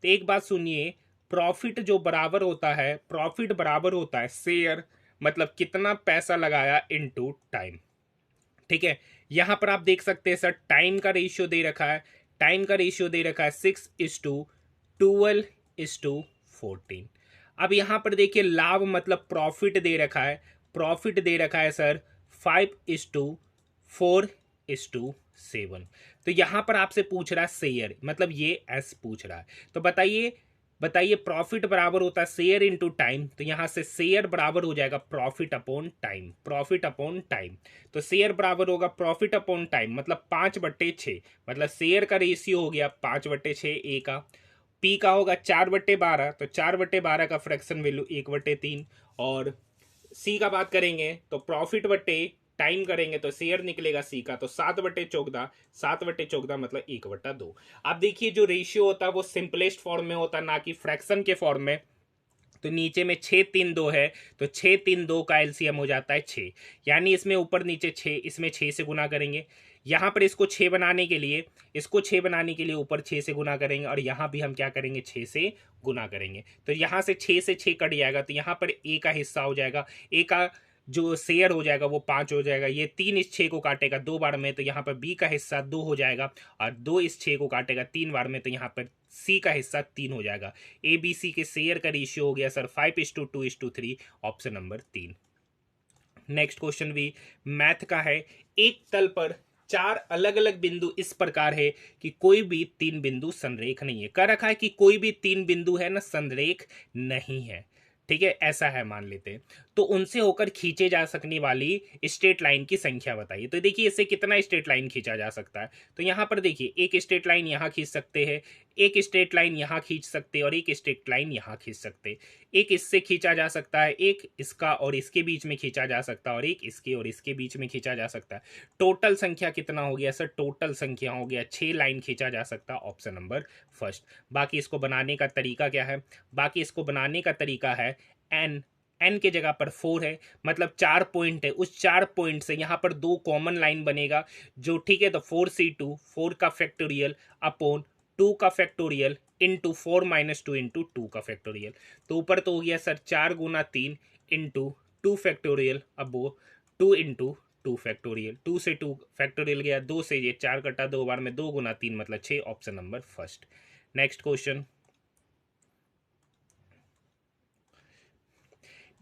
तो एक बात सुनिए, प्रॉफिट जो बराबर होता है, प्रॉफिट बराबर होता है शेयर, मतलब कितना पैसा लगाया इनटू टाइम। ठीक है, यहां पर आप देख सकते हैं सर टाइम का रेशियो दे रखा है, टाइम का रेशियो दे रखा है 6:12:14। अब यहां पर देखिए लाभ मतलब प्रॉफिट दे रखा है, प्रॉफिट दे रखा है सर 5:4:7। तो यहां पर आपसे पूछ रहा है शेयर, मतलब ये एस पूछ रहा है। तो बताइए, बताइए प्रॉफिट बराबर होता है शेयर इनटू टाइम, तो यहां से शेयर बराबर हो जाएगा profit upon time, profit upon time. तो शेयर बराबर होगा प्रॉफिट अपॉन टाइम, मतलब 5/6, मतलब शेयर का रेशियो हो गया 5/6 ए का। पी का होगा 4/12, तो 4/12 का फ्रैक्शन वैल्यू 1/3। और सी का बात करेंगे तो प्रॉफिट बट्टे टाइम करेंगे तो शेयर निकलेगा सी का, तो 7/14, 7/14 मतलब 1/2। अब देखिए जो रेशियो होता है वो सिंपलेस्ट फॉर्म में होता है, ना कि फ्रैक्शन के फॉर्म में। तो नीचे में 6 3 2 है, तो 6 3 2 का एलसीएम हो जाता है 6, यानी इसमें ऊपर नीचे 6, इसमें 6 से गुना करेंगे। यहाँ पर इसको 6 बनाने के लिए, इसको 6 बनाने के लिए ऊपर 6 से गुना करेंगे, और यहाँ भी हम क्या करेंगे 6 से गुना करेंगे। तो यहाँ से 6 से 6 कट जाएगा, तो यहाँ पर ए का हिस्सा हो जाएगा, ए का जो शेयर हो जाएगा वो 5 हो जाएगा। ये 3 इस 6 को काटेगा 2 बार में, तो यहाँ पर बी का हिस्सा 2 हो जाएगा, और 2 इस 6 को काटेगा 3 बार में, तो यहाँ पर सी का हिस्सा 3 हो जाएगा। ए बी सी के शेयर का रेशियो हो गया sir 5:2:3, option number 3। Next question भी मैथ का है। एक तल पर 4 अलग अलग बिंदु इस प्रकार है कि कोई भी 3 बिंदु संरेख नहीं है। कह रखा है कि कोई भी 3 बिंदु है ना संरेख नहीं है, ठीक है, ऐसा है मान लेते हैं। तो उनसे होकर खींचे जा सकने वाली स्ट्रेट लाइन की संख्या बताइए। तो देखिए इससे कितना स्ट्रेट लाइन खींचा जा सकता है। तो यहाँ पर देखिए एक स्ट्रेट लाइन यहाँ खींच सकते हैं, एक स्ट्रेट लाइन यहाँ खींच सकते हैं, और एक स्ट्रेट लाइन यहाँ खींच सकते हैं। एक इससे खींचा जा सकता है, एक इसका और इसके बीच में खींचा जा सकता है, और एक इसके और इसके बीच में खींचा जा सकता है। टोटल संख्या कितना हो गया सर? टोटल संख्या हो गया 6 लाइन खींचा जा सकता है, ऑप्शन नंबर फर्स्ट। बाकी इसको बनाने का तरीका क्या है? बाकी इसको बनाने का तरीका है एन, एन के जगह पर 4 है, मतलब 4 पॉइंट है, उस 4 पॉइंट से यहाँ पर 2 कॉमन लाइन बनेगा जो, ठीक है, तो 4C2 4 का फैक्टोरियल अपॉन 2 का फैक्टोरियल इंटू 4 - 2 इंटू 2 का फैक्टोरियल। तो ऊपर तो हो गया सर 4 × 3 इंटू 2 फैक्टोरियल, अब वो 2 इंटू 2 फैक्टोरियल, 2 से 2 फैक्टोरियल गया, 2 से ये 4 कटा 2 बार में, 2 × 3 मतलब 6, option number first. Next question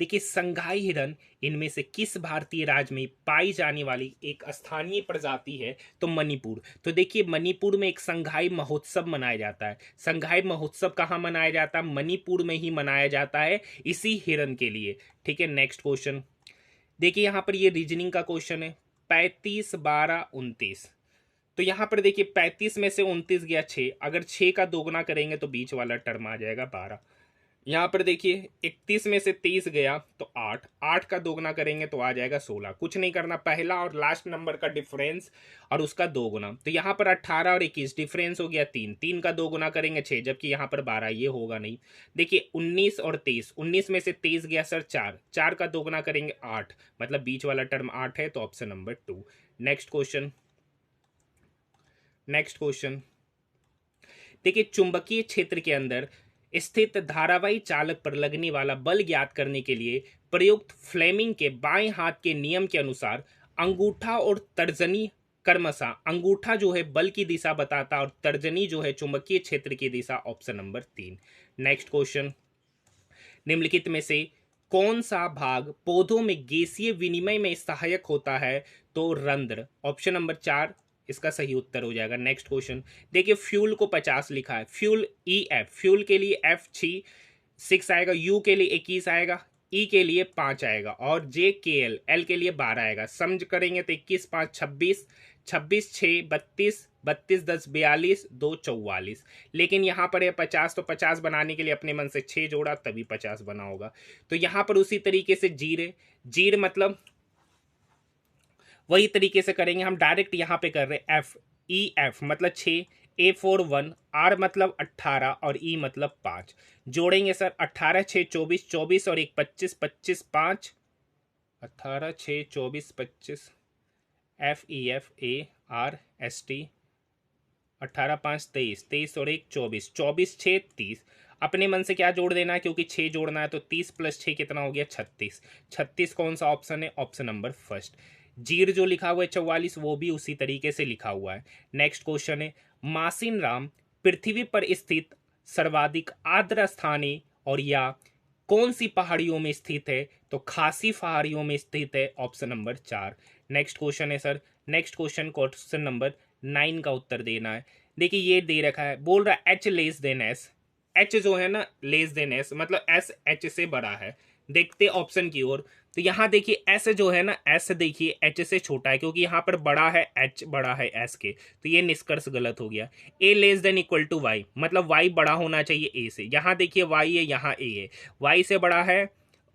देखिए, संघाई हिरन इनमें से किस भारतीय राज्य में पाई जाने वाली एक स्थानीय प्रजाति है? तो मणिपुर। तो देखिए मणिपुर में एक संघाई महोत्सव मनाया जाता है। संघाई महोत्सव कहाँ मनाया जाता है? मणिपुर में ही मनाया जाता है, इसी हिरन के लिए। ठीक है, नेक्स्ट क्वेश्चन देखिए, यहाँ पर ये रीजनिंग का क्वेश्चन है। 35 12 29, तो यहाँ पर देखिए 35 में से 29 गया 6, अगर 6 का दोगुना करेंगे तो बीच वाला टर्म आ जाएगा 12। यहाँ पर देखिए 31 में से 23 गया तो 8, 8 का दोगुना करेंगे तो आ जाएगा 16। कुछ नहीं करना, पहला और लास्ट नंबर का डिफरेंस और उसका दोगुना। तो यहाँ पर 18 और 21 डिफरेंस हो गया 3, 3 का दोगुना करेंगे 6, जबकि यहाँ पर 12, ये होगा नहीं। देखिए 19 और 23, 19 में से 23 गया सर 4, 4 का दोगुना करेंगे 8, मतलब बीच वाला टर्म 8 है, तो option number 2। Next question, next question देखिए, चुंबकीय क्षेत्र के अंदर स्थित धारावाही चालक पर लगने वाला बल ज्ञात करने के लिए प्रयुक्त फ्लेमिंग के बाएं हाथ के नियम के अनुसार अंगूठा और तर्जनी क्रमशः, अंगूठा जो है बल की दिशा बताता और तर्जनी जो है चुंबकीय क्षेत्र की दिशा, ऑप्शन नंबर 3। नेक्स्ट क्वेश्चन, निम्नलिखित में से कौन सा भाग पौधों में गैसीय विनिमय में सहायक होता है? तो रंध्र, ऑप्शन नंबर 4 इसका सही उत्तर हो जाएगा। नेक्स्ट क्वेश्चन देखिए, फ्यूल को 50 लिखा है, फ्यूल ई एफ, फ्यूल के लिए एफ 6 आएगा, यू के लिए 21 आएगा, ई के लिए 5 आएगा, और जे के एल, एल के लिए 12 आएगा। समझ करेंगे तो 21 5 26, 26 6 32, 32 10 42, 2 44। लेकिन यहाँ पर है 50, तो 50 बनाने के लिए अपने मन से 6 जोड़ा तभी 50 बना होगा। तो यहाँ पर उसी तरीके से जीर है, जीर मतलब वही तरीके से करेंगे हम, डायरेक्ट यहाँ पे कर रहे हैं एफ, ई एफ मतलब 6, A4 1, आर मतलब 18 और ई मतलब 5। जोड़ेंगे सर 18 6 24, 24 और 1 25, 25 5, 18 6 24 25, F E F A R S T 18 5 23, 23 और 1 24, 24 6 30। अपने मन से क्या जोड़ देना है, क्योंकि 6 जोड़ना है, तो 30 + 6 कितना हो गया 36। 36 कौन सा ऑप्शन है, ऑप्शन नंबर फर्स्ट। जीर जो लिखा हुआ है 44, वो भी उसी तरीके से लिखा हुआ है। नेक्स्ट क्वेश्चन है, मासिन राम पृथ्वी पर स्थित सर्वाधिक आर्द्र स्थान है और या कौन सी पहाड़ियों में स्थित है, तो खासी पहाड़ियों में स्थित है, ऑप्शन नंबर 4। नेक्स्ट क्वेश्चन है सर, नेक्स्ट क्वेश्चन नंबर 9 का उत्तर देना है। देखिए ये दे रखा है, बोल रहा है H less than S. H जो है ना लेस देन एस, मतलब एस एच से बड़ा है। देखते ऑप्शन की ओर, तो यहाँ देखिए एस जो है ना, एस देखिए एच से छोटा है, क्योंकि यहाँ पर बड़ा है एच, बड़ा है एस के, तो ये निष्कर्ष गलत हो गया। A less than equal to Y, मतलब वाई बड़ा होना चाहिए ए से। यहाँ देखिए वाई है, यहाँ ए है, वाई से बड़ा है,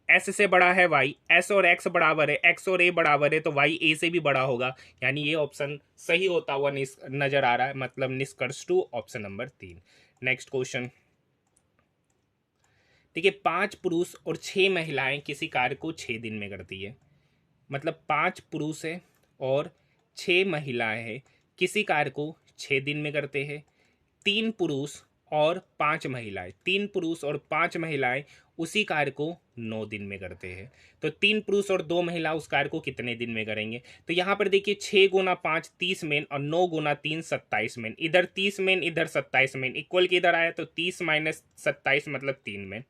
एस से बड़ा है वाई, एस और एक्स बराबर है, एक्स और ए बराबर है, तो वाई ए से भी बड़ा होगा। यानी ये ऑप्शन सही होता हुआ नजर आ रहा है, मतलब निष्कर्ष two option number 3। Next question देखिए, 5 पुरुष और 6 महिलाएं किसी कार्य को 6 दिन में करती है। मतलब 5 पुरुष है और 6 महिलाएं हैं, किसी कार्य को 6 दिन में करते हैं। 3 पुरुष और 5 महिलाएं, 3 पुरुष और 5 महिलाएं उसी कार्य को 9 दिन में करते हैं। तो 3 पुरुष और 2 महिला उस कार्य को कितने दिन में करेंगे? तो यहाँ पर देखिए 6 गुना 5 30 मेन और 9 गुना 3 27 मेन। इधर 30 मेन, इधर 27 मेन, इक्वल की इधर आया, तो 30 माइनस 27 मतलब 3 मेन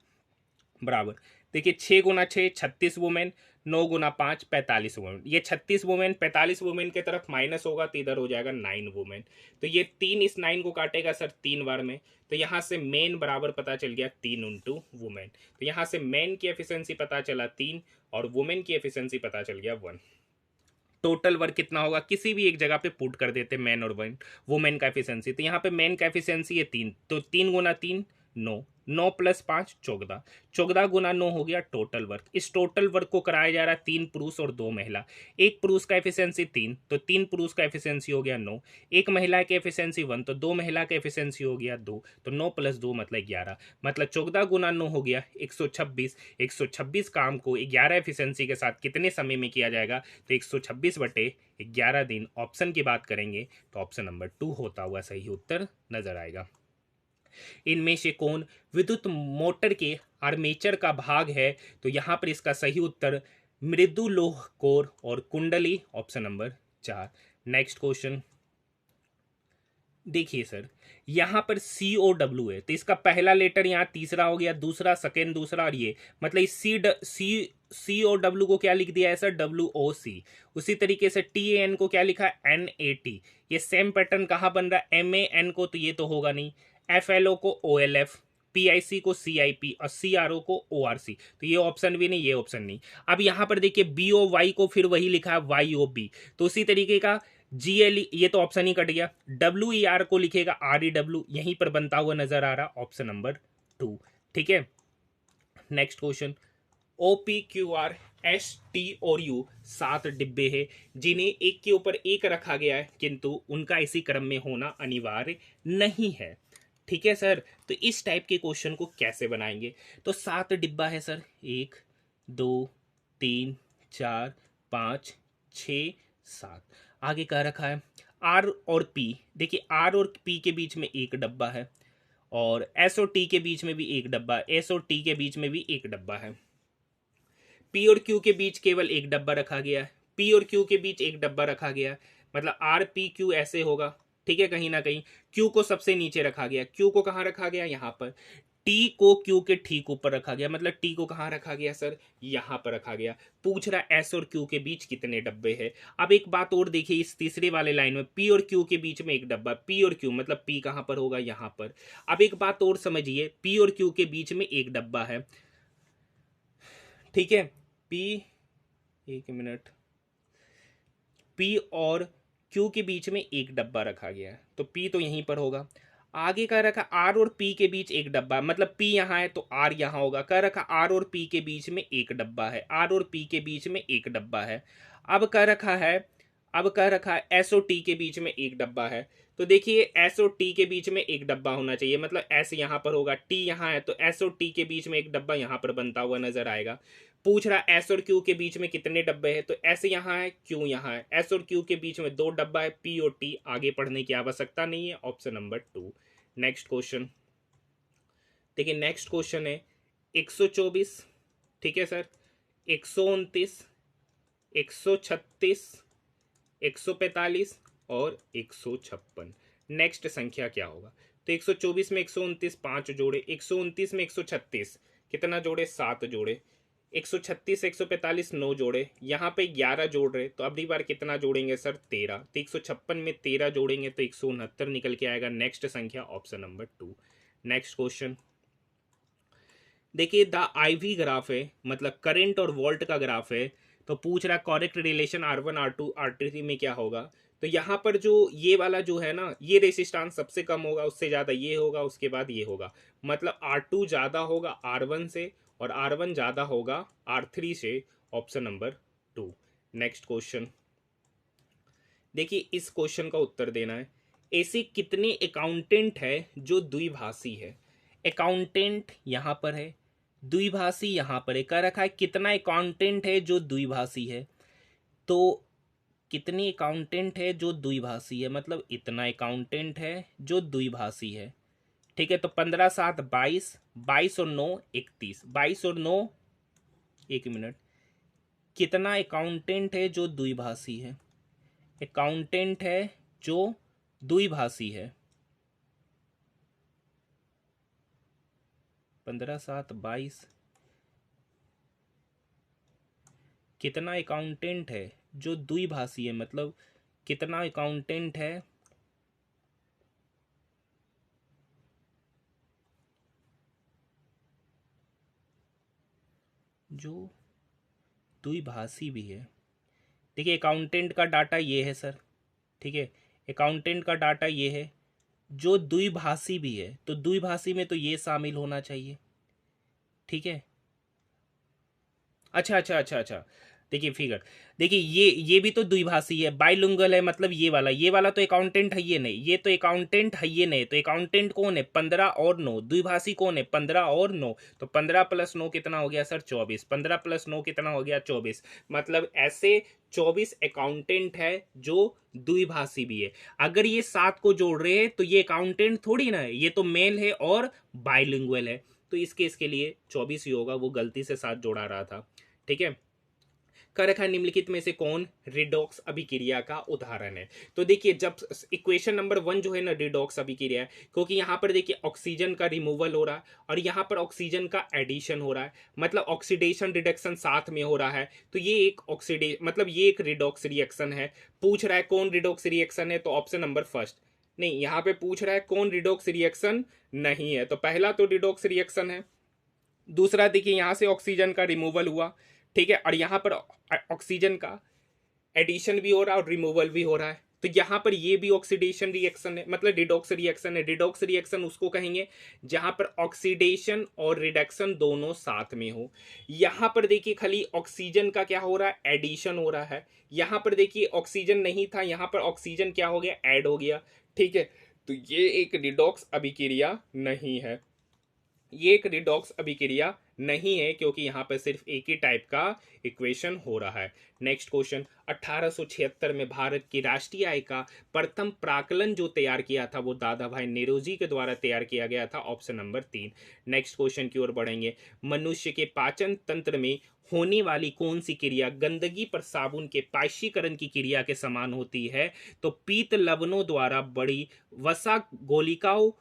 बराबर। देखिए 6 गुना 6 36 वुमेन, 9 गुना 5 45 वुमेन। ये 36 वुमेन 45 वुमेन के तरफ माइनस होगा, तो इधर हो जाएगा 9 वुमेन। तो ये 3 इस 9 को काटेगा सर 3 बार में, तो यहाँ से मेन बराबर पता चल गया 3 इंटू वुमेन। तो यहाँ से मेन की एफिशिएंसी पता चला 3 और वुमेन की एफिशिएंसी पता चल गया 1। टोटल वर्क कितना होगा, किसी भी एक जगह पे पुट कर देते मैन और वुमेन का एफिशिएंसी। तो यहाँ पे मैन का एफिशिएंसी है 3, तो 3 गुना 3 9, 9 + 5 14, 14 गुना 9 हो गया टोटल वर्क। इस टोटल वर्क को कराया जा रहा है 3 पुरुष और 2 महिला। एक पुरुष का एफिशिएंसी 3, तो 3 पुरुष का एफिशिएंसी हो गया 9। एक महिला की एफिशिएंसी 1, तो 2 महिला का एफिशिएंसी हो गया 2, तो 9 + 2 मतलब 11। मतलब 14 गुना 9 हो गया 126। 126 काम को 11 एफिशिएंसी के साथ कितने समय में किया जाएगा, तो 126/11 दिन। ऑप्शन की बात करेंगे तो ऑप्शन नंबर 2 होता हुआ सही उत्तर नजर आएगा। इनमें से कौन विद्युत मोटर के आर्मेचर का भाग है, तो यहां पर इसका सही उत्तर मृदु लोह कोर और कुंडली, ऑप्शन नंबर 4। नेक्स्ट क्वेश्चन देखिए सर, यहां पर COW है, तो इसका पहला लेटर यहाँ तीसरा हो गया, दूसरा सेकेंड दूसरा, और ये मतलब इस COW को क्या लिख दिया है सर, WOC। उसी तरीके से TAN को क्या लिखा है, NAT। ये सेम पैटर्न कहाँ बन रहा है, MAN को, तो ये तो होगा नहीं। FLO को OLF, PIC को CIP और CRO को ORC, तो ये ऑप्शन भी नहीं, ये ऑप्शन नहीं। अब यहाँ पर देखिए BOY को फिर वही लिखा है YOB, तो उसी तरीके का GLE, ये तो ऑप्शन ही कट गया। WER को लिखेगा REW, यहीं पर बनता हुआ नजर आ रहा, ऑप्शन नंबर 2। ठीक है, नेक्स्ट क्वेश्चन, OPQR ST और U 7 डिब्बे हैं, जिन्हें एक के ऊपर एक रखा गया है, किंतु उनका इसी क्रम में होना अनिवार्य नहीं है। ठीक है सर, तो इस टाइप के क्वेश्चन को कैसे बनाएंगे? तो 7 डिब्बा है सर, 1 2 3 4 5 6 7। आगे क्या रखा है, R और P। देखिए R और P के बीच में एक डब्बा है, और S और T के बीच में भी एक डब्बा, S और T के बीच में भी एक डब्बा है। P और Q के बीच केवल एक डब्बा रखा गया है, P और Q के बीच एक डब्बा रखा गया है, मतलब RPQ ऐसे होगा। ठीक है, कहीं ना कहीं Q को सबसे नीचे रखा गया, Q को कहाँ रखा गया, यहाँ पर। T को Q के ठीक ऊपर रखा गया, मतलब T को कहाँ रखा गया सर, यहाँ पर रखा गया। पूछ रहा S और Q के बीच कितने डब्बे हैं। अब एक बात और देखिए, इस तीसरे वाले लाइन में P और Q के बीच में एक डब्बा, P और Q मतलब P कहाँ पर होगा, यहाँ पर। अब एक बात और समझिए, P और Q के बीच में एक डब्बा है। ठीक है, P, एक मिनट, P और Q के बीच में एक डब्बा रखा गया है, तो P तो यहीं पर होगा। आगे कह रखा R और P के बीच एक डब्बा, मतलब P यहाँ है तो R यहाँ होगा। कह रखा R और P के बीच में एक डब्बा है, R और P के बीच में एक डब्बा है। अब कह रखा है S और T के बीच में एक डब्बा है, तो देखिए S और T के बीच में एक डब्बा होना चाहिए, मतलब S यहाँ पर होगा, T यहाँ है, तो S और T के बीच में एक डब्बा यहाँ पर बनता हुआ नजर आएगा। पूछ रहा है एस और क्यू के बीच में कितने डब्बे हैं, तो एस यहाँ है, क्यू यहाँ है, एस और क्यू के बीच में 2 डब्बा है, पी और टी, आगे पढ़ने की आवश्यकता नहीं है, ऑप्शन नंबर 2। नेक्स्ट क्वेश्चन देखिए, नेक्स्ट क्वेश्चन है 124, ठीक है सर, 129, 136, 145 और 156। नेक्स्ट संख्या क्या होगा? तो 124 में 129 5 जोड़े, 129 में 136 कितना जोड़े? 7 जोड़े, 136 145 9 जोड़े, यहाँ पे 11 जोड़ रहे, तो अगली बार कितना जोड़ेंगे सर? 13। तो 156 में 13 जोड़ेंगे तो 169 निकल के आएगा। नेक्स्ट संख्या ऑप्शन नंबर 2। नेक्स्ट क्वेश्चन देखिए, द IV ग्राफ है, मतलब करंट और वोल्ट का ग्राफ है, तो पूछ रहा correct relation R1 R2 R3 में क्या होगा? तो यहाँ पर जो ये वाला जो है ना, ये रेसिस्टेंस सबसे कम होगा, उससे ज़्यादा ये होगा, उसके बाद ये होगा, मतलब R2 ज़्यादा होगा R1 से और R1 ज़्यादा होगा R3 से, ऑप्शन नंबर 2। नेक्स्ट क्वेश्चन देखिए, इस क्वेश्चन का उत्तर देना है, ऐसे कितने अकाउंटेंट है जो द्विभाषी है? अकाउंटेंट यहाँ पर है, द्विभाषी यहाँ पर है, कह रखा है कितना अकाउंटेंट है जो द्विभाषी है, तो कितने अकाउंटेंट है जो द्विभाषी है, मतलब इतना अकाउंटेंट है जो द्विभाषी है, ठीक है। तो 15 7 22, 22 और 9 31, 22 और 9 एक मिनट, कितना अकाउंटेंट है जो द्विभाषी है? अकाउंटेंट है जो द्विभाषी है, 15 7 22, कितना अकाउंटेंट है जो द्विभाषी है, मतलब कितना अकाउंटेंट है जो द्विभाषी भी है। देखिए, अकाउंटेंट का डाटा ये है सर, ठीक है, अकाउंटेंट का डाटा ये है, जो द्विभाषी भी है, तो द्विभाषी में तो ये शामिल होना चाहिए, ठीक है। अच्छा अच्छा अच्छा अच्छा, देखिए फिगर, देखिए ये भी तो द्विभाषी है, बाइलिंगुअल है, मतलब ये वाला तो अकाउंटेंट है, ये नहीं, ये तो अकाउंटेंट है, ये नहीं, तो अकाउंटेंट कौन है? 15 और 9, द्विभाषी कौन है? 15 और 9, तो 15 + 9 कितना हो गया सर? 24, 15 + 9 कितना हो गया? 24, मतलब ऐसे 24 अकाउंटेंट है जो द्विभाषी भी है। अगर ये 7 को जोड़ रहे हैं तो ये अकाउंटेंट थोड़ी ना है, ये तो मेल है और बाइलिंगुअल है, तो इस केस के लिए 24 ही होगा, वो गलती से 7 जोड़ा रहा था, ठीक है। कर रखा निम्नलिखित में से कौन रिडॉक्स अभिक्रिया का उदाहरण है? तो देखिए, जब इक्वेशन नंबर 1 जो है ना, रिडॉक्स अभिक्रिया है, क्योंकि यहाँ पर देखिए ऑक्सीजन का रिमूवल हो रहा है और यहाँ पर ऑक्सीजन का एडिशन हो रहा है, मतलब ऑक्सीडेशन रिडक्शन साथ में हो रहा है, तो ये एक मतलब ये एक रिडॉक्स रिएक्शन है। पूछ रहा है कौन रिडॉक्स रिएक्शन है, तो ऑप्शन नंबर फर्स्ट नहीं, यहाँ पे पूछ रहा है कौन रिडॉक्स रिएक्शन नहीं है, तो पहला तो रिडॉक्स रिएक्शन है। दूसरा देखिए, यहाँ से ऑक्सीजन का रिमूवल हुआ, ठीक है, और यहाँ पर ऑक्सीजन का एडिशन भी हो रहा है और रिमूवल भी हो रहा है, तो यहाँ पर ये भी ऑक्सीडेशन रिएक्शन है, मतलब रिडॉक्स रिएक्शन है। रिडॉक्स रिएक्शन उसको कहेंगे जहाँ पर ऑक्सीडेशन और रिडक्शन दोनों साथ में हो। यहाँ पर देखिए खाली ऑक्सीजन का क्या हो रहा है? एडिशन हो रहा है। यहाँ पर देखिए ऑक्सीजन नहीं था, यहाँ पर ऑक्सीजन क्या हो गया? ऐड हो गया, ठीक है। तो ये एक रिडॉक्स अभिक्रिया नहीं है, ये एक रिडॉक्स अभिक्रिया नहीं है, क्योंकि यहाँ पर सिर्फ एक ही टाइप का इक्वेशन हो रहा है। नेक्स्ट क्वेश्चन, 1876 में भारत की राष्ट्रीय आय का प्रथम प्राकलन जो तैयार किया था वो दादा भाई नेरोजी के द्वारा तैयार किया गया था, ऑप्शन नंबर 3। नेक्स्ट क्वेश्चन की ओर बढ़ेंगे, मनुष्य के पाचन तंत्र में होने वाली कौन सी क्रिया गंदगी पर साबुन के पाइशीकरण की क्रिया के समान होती है? तो पीत लवणों द्वारा बड़ी वसा गोलिकाओं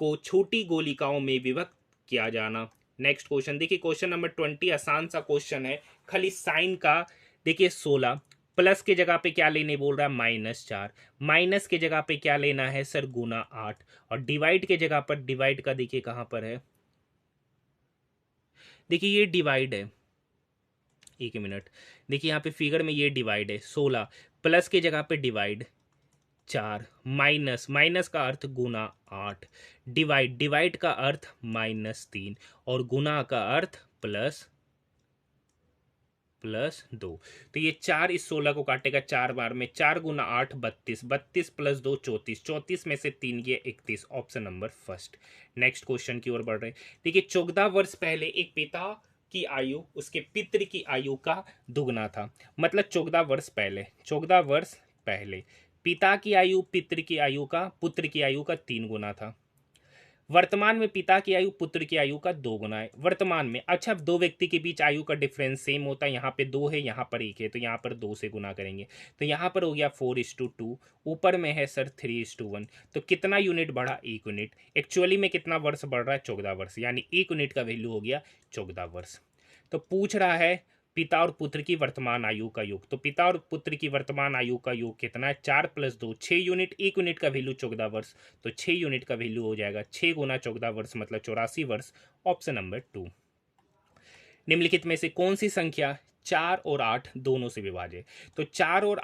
को छोटी गोलिकाओं में विभक्त किया जाना। नेक्स्ट क्वेश्चन देखिए, क्वेश्चन नंबर 20 आसान सा क्वेश्चन है, खाली साइन का देखिए 16, प्लस के जगह पे क्या लेने बोल रहा है? -4, माइनस के जगह पे क्या लेना है सर? ×8, और डिवाइड के जगह पर, डिवाइड का देखिए कहां पर है, देखिए ये डिवाइड है, एक मिनट, देखिए यहाँ पे फिगर में ये डिवाइड है, 16 प्लस के जगह पे डिवाइड 4, माइनस, माइनस का अर्थ ×8, डिवाइड, डिवाइड का अर्थ -3, और गुना का अर्थ +2। तो ये 4 इस 16 को काटेगा 4 बार में, 4 × 8 32, 32 + 2 34, 34 में से 3 ये 31, option number first. Next question की ओर बढ़ रहे हैं। देखिए, 14 वर्ष पहले एक पिता की आयु उसके पितृ की आयु का दुगना था, मतलब 14 वर्ष पहले, 14 वर्ष पहले पिता की आयु पितृ की आयु का पुत्र की आयु का 3 गुना था। वर्तमान में पिता की आयु पुत्र की आयु का 2 गुना है वर्तमान में। अच्छा, दो व्यक्ति के बीच आयु का डिफरेंस सेम होता है, यहाँ पे 2 है, यहाँ पर 1 है, तो यहाँ पर 2 से गुना करेंगे, तो यहाँ पर हो गया 4:2। ऊपर में है सर 3:1, तो कितना यूनिट बढ़ा? 1 यूनिट। एक्चुअली में कितना वर्ष बढ़ रहा है? 14 वर्ष, यानी 1 यूनिट का वैल्यू हो गया 14 वर्ष। तो पूछ रहा है पिता और पुत्र की वर्तमान आयु का योग, तो पिता और पुत्र की वर्तमान आयु का योग कितना है? 4 + 2 6 यूनिट। 1 यूनिट का वैल्यू 14 वर्ष, तो 6 यूनिट का वैल्यू हो जाएगा 6 गुना 14 वर्ष, मतलब 84 वर्ष। Option number 2। निम्नलिखित में से कौन सी संख्या 4 और 8 दोनों से विभाज्य? तो 4 और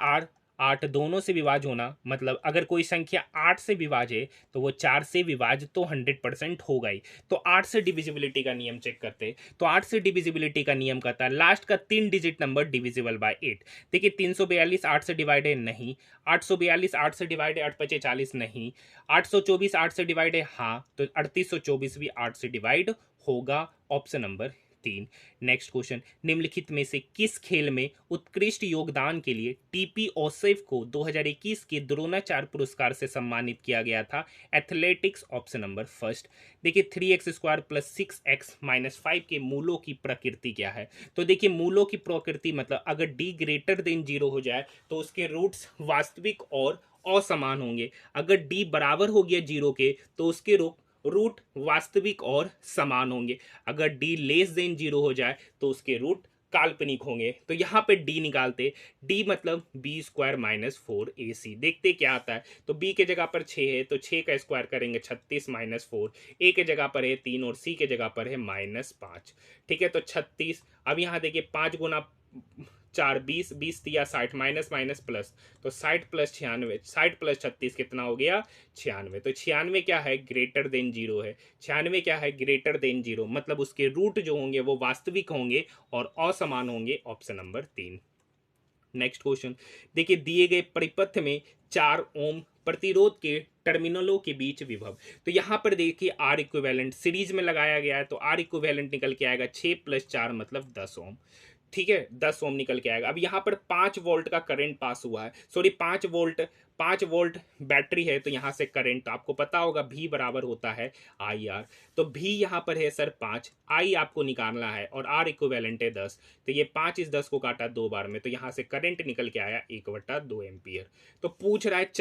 8 दोनों से विभाज्य होना मतलब अगर कोई संख्या 8 से विभाज्य है तो वो 4 से विभाज्य तो 100% होगा ही। तो 8 से डिविजिबिलिटी का नियम चेक करते हैं, तो 8 से डिविजिबिलिटी का नियम कहता है लास्ट का 3 डिजिट नंबर डिविजिबल बाय 8। देखिए 342 8 से डिवाइड है नहीं, 842 8 से डिवाइड है 8 × 5 = 40 नहीं, 824 8 से डिवाइड है हाँ, तो 3824 भी 8 से डिवाइड होगा। Option number 3। नेक्स्ट क्वेश्चन, निम्नलिखित में से किस खेल में उत्कृष्ट योगदान के लिए टीपी ओसेफ को 2021 के द्रोणाचार्य पुरस्कार से सम्मानित किया गया था? एथलेटिक्स। Option number first. देखिए 3x² + 6x - 5 के मूलों की प्रकृति क्या है? तो देखिए मूलों की प्रकृति मतलब अगर d > 0 हो जाए तो उसके रूट्स वास्तविक और असमान होंगे, अगर d बराबर हो गया 0 के तो उसके रूट वास्तविक और समान होंगे, अगर d <0 हो जाए तो उसके रूट काल्पनिक होंगे। तो यहाँ पे d निकालते, d मतलब b² - 4ac। देखते क्या आता है, तो b के जगह पर 6 है तो 6 का स्क्वायर करेंगे 36 - 4, a के जगह पर है 3 और c के जगह पर है -5। ठीक है, तो 36। अब यहाँ देखिए 5 गुना 4 20, 20 दिया 60, माइनस माइनस प्लस, तो 60 + 96, 60 + 36 कितना हो गया? 96। तो 96 क्या है? <0 है। 96 क्या है? <0, मतलब उसके रूट जो होंगे वो वास्तविक होंगे और असमान होंगे। Option number 3। नेक्स्ट क्वेश्चन देखिए, दिए गए परिपथ में 4 ओम प्रतिरोध के टर्मिनलों के बीच विभव, तो यहां पर देखिए R इक्विवेलेंट सीरीज में लगाया गया है, तो R इक्विवेलेंट निकल के आएगा 6 + 4 मतलब 10 ओम। ठीक है, 10 ओम निकल के आएगा। अब यहाँ पर 5 वोल्ट का करंट पास हुआ है, सॉरी 5 वोल्ट बैटरी है, तो यहाँ से करंट आपको पता होगा V बराबर होता है IR। तो V यहाँ पर है सर 5, I आपको निकालना है और R इक्विवेलेंट है 10, तो ये 5 इस 10 को काटा 2 बार में, तो यहाँ से करंट निकल के आया 1/2 एम्पियर। तो पूछ रहा है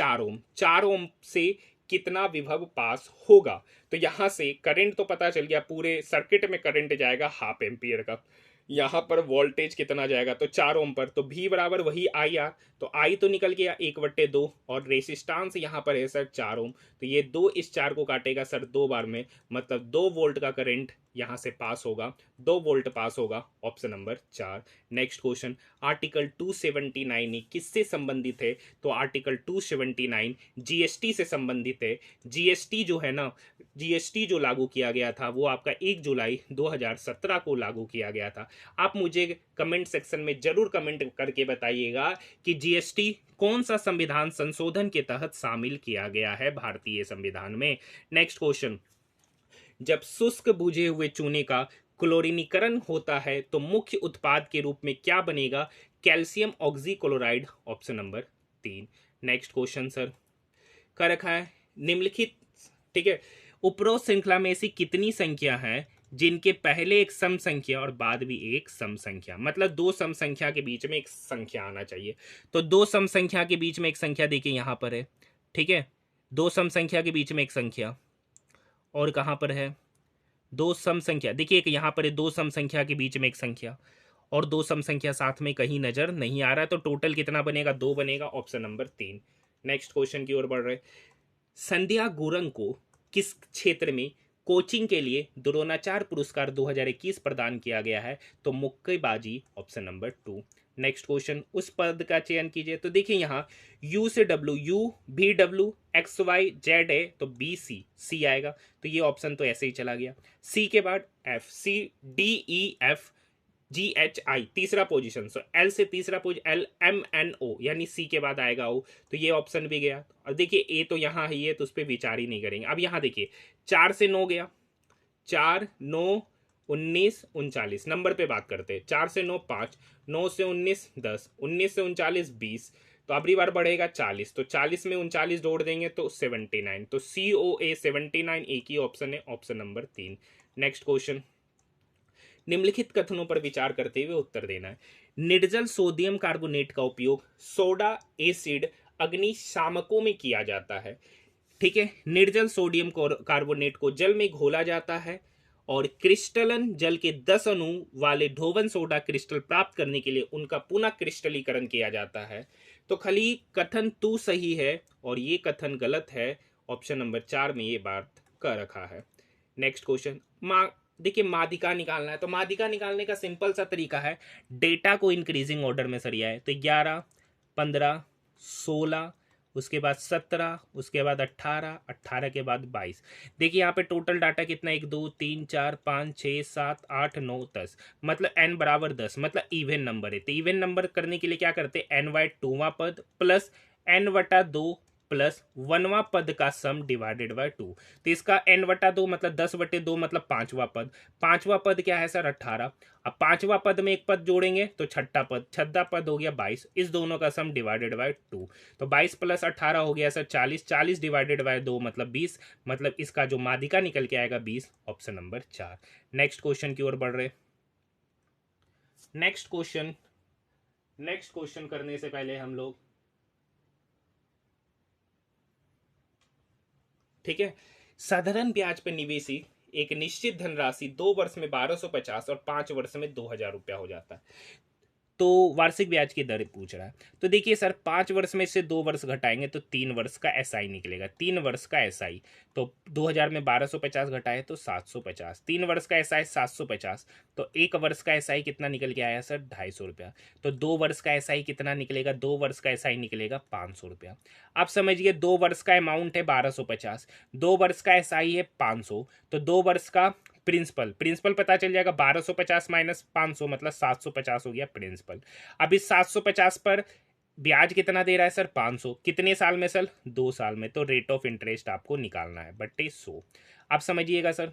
4 ओम से कितना विभव पास होगा? तो यहाँ से करंट तो पता चल गया, पूरे सर्किट में करंट जाएगा 1/2 एम्पियर का। यहाँ पर वोल्टेज कितना जाएगा? तो 4 ओम पर, तो V बराबर वही IR, तो I तो निकल गया 1/2 और रेसिस्टेंस यहाँ पर है सर 4 ओम, तो ये 2 इस 4 को काटेगा सर 2 बार में, मतलब 2 वोल्ट का करंट यहाँ से पास होगा, 2 वोल्ट पास होगा। Option number 4। Next question, article 279 किससे संबंधित है? तो आर्टिकल 279 GST से संबंधित है। GST जो है ना, GST जो लागू किया गया था वो आपका 1 जुलाई 2017 को लागू किया गया था। आप मुझे कमेंट सेक्शन में जरूर कमेंट करके बताइएगा कि GST कौन सा संविधान संशोधन के तहत शामिल किया गया है भारतीय संविधान में। नेक्स्ट क्वेश्चन, जब शुष्क बुझे हुए चूने का क्लोरीनीकरण होता है तो मुख्य उत्पाद के रूप में क्या बनेगा? Calcium oxychloride. Option number 3। Next question sir कर रखा है निम्नलिखित, ठीक है, उपरोक्त श्रृंखला में ऐसी कितनी संख्या है जिनके पहले एक सम संख्या और बाद भी एक सम संख्या, मतलब 2 सम संख्या के बीच में एक संख्या आना चाहिए। तो 2 सम संख्या के बीच में एक संख्या देखिए यहाँ पर है, ठीक है, 2 सम संख्या के बीच में एक संख्या, और कहाँ पर है 2 सम संख्या, देखिए एक यहाँ पर है 2 सम संख्या के बीच में एक संख्या, और 2 सम संख्या साथ में कहीं नजर नहीं आ रहा है, तो टोटल कितना बनेगा? 2 बनेगा। Option number 3। नेक्स्ट क्वेश्चन की ओर बढ़ रहे, संध्या गुरंग को किस क्षेत्र में कोचिंग के लिए द्रोणाचार्य पुरस्कार 2021 प्रदान किया गया है? तो मुक्केबाजी। Option number 2। नेक्स्ट क्वेश्चन, उस पद का चयन कीजिए। तो देखिए यहाँ U से W, U VW XY Z है, तो BC, C आएगा, तो ये ऑप्शन तो ऐसे ही चला गया। C के बाद F, C D E F GHI तीसरा पोजीशन, सो L से तीसरा पोजीशन LMNO, यानी C के बाद आएगा O, तो ये ऑप्शन भी गया। और देखिए A तो यहाँ ही है तो उस पर विचार ही नहीं करेंगे। अब यहाँ देखिए 4 से 9 गया, 4 9 19 39 नंबर पे बात करते हैं। 4 से 9 5, 9 से 19 10, 19 से 39 20, तो अगली बार बढ़ेगा 40, तो 40 में 39 जोड़ देंगे तो 79, तो COA 79 एक ही ऑप्शन है, ऑप्शन नंबर 3। नेक्स्ट क्वेश्चन, निम्नलिखित कथनों पर विचार करते हुए उत्तर देना है। निर्जल सोडियम कार्बोनेट का उपयोग सोडा एसिड अग्निशामकों में किया जाता है। ठीक है, निर्जल सोडियम कार्बोनेट को जल में घोला जाता है और क्रिस्टलन जल के 10 अणु वाले ढोवन सोडा क्रिस्टल प्राप्त करने के लिए उनका पुनः क्रिस्टलीकरण किया जाता है। तो खाली कथन तू सही है और ये कथन गलत है, ऑप्शन नंबर 4 में ये बात कर रखा है। नेक्स्ट क्वेश्चन, देखिए माध्यिका निकालना है, तो माध्यिका निकालने का सिंपल सा तरीका है, डेटा को इंक्रीजिंग ऑर्डर में सरिया है, तो 11 15 16, उसके बाद 17, उसके बाद 18, 18 के बाद 22। देखिए यहाँ पे टोटल डाटा कितना, 1 2 3 4 5 6 7 8 9 10, मतलब n बराबर 10, मतलब इवन नंबर है। तो इवन नंबर करने के लिए क्या करते हैं, n/2वां पद प्लस n/2 प्लस 1वां पद का सम डिवाइडेड बाय 2। तो इसका n/2 मतलब 10/2 मतलब 5वां पद, 5वां पद क्या है सर 18। अब 5वां पद में एक पद जोड़ेंगे तो छठा पद हो गया 22, इस दोनों का सम डिवाइडेड बाय 2, तो 22 प्लस 18 हो गया सर 40, 40 डिवाइडेड बाय 2 मतलब 20, मतलब इसका जो माध्यिका निकल के आएगा 20, ऑप्शन नंबर 4। नेक्स्ट क्वेश्चन की ओर बढ़ रहे। नेक्स्ट क्वेश्चन करने से पहले हम लोग, ठीक है, साधारण ब्याज पर निवेशी एक निश्चित धनराशि 2 वर्ष में 1250 और 5 वर्ष में 2000 रुपया हो जाता है। तो वार्षिक ब्याज की दर पूछ रहा है। तो देखिए सर 5 वर्ष में से 2 वर्ष घटाएंगे तो 3 वर्ष का SI निकलेगा, 3 वर्ष का SI, तो 2000 में 1250 घटाए तो 750, 3 वर्ष का SI 750, तो 1 वर्ष का SI कितना निकल के आया सर 250 रुपया। तो 2 वर्ष का SI कितना निकलेगा, 2 वर्ष का SI निकलेगा 500 रुपया। आप समझिए 2 वर्ष का अमाउंट है 1250, 2 वर्ष का SI है 500, तो 2 वर्ष का प्रिंसिपल पता चल जाएगा, 1250 माइनस 500 मतलब 750 हो गया प्रिंसिपल। अब इस 750 पर ब्याज कितना दे रहा है सर 500, कितने साल में सर 2 साल में, तो रेट ऑफ इंटरेस्ट आपको निकालना है बट्टे 100। आप समझिएगा सर,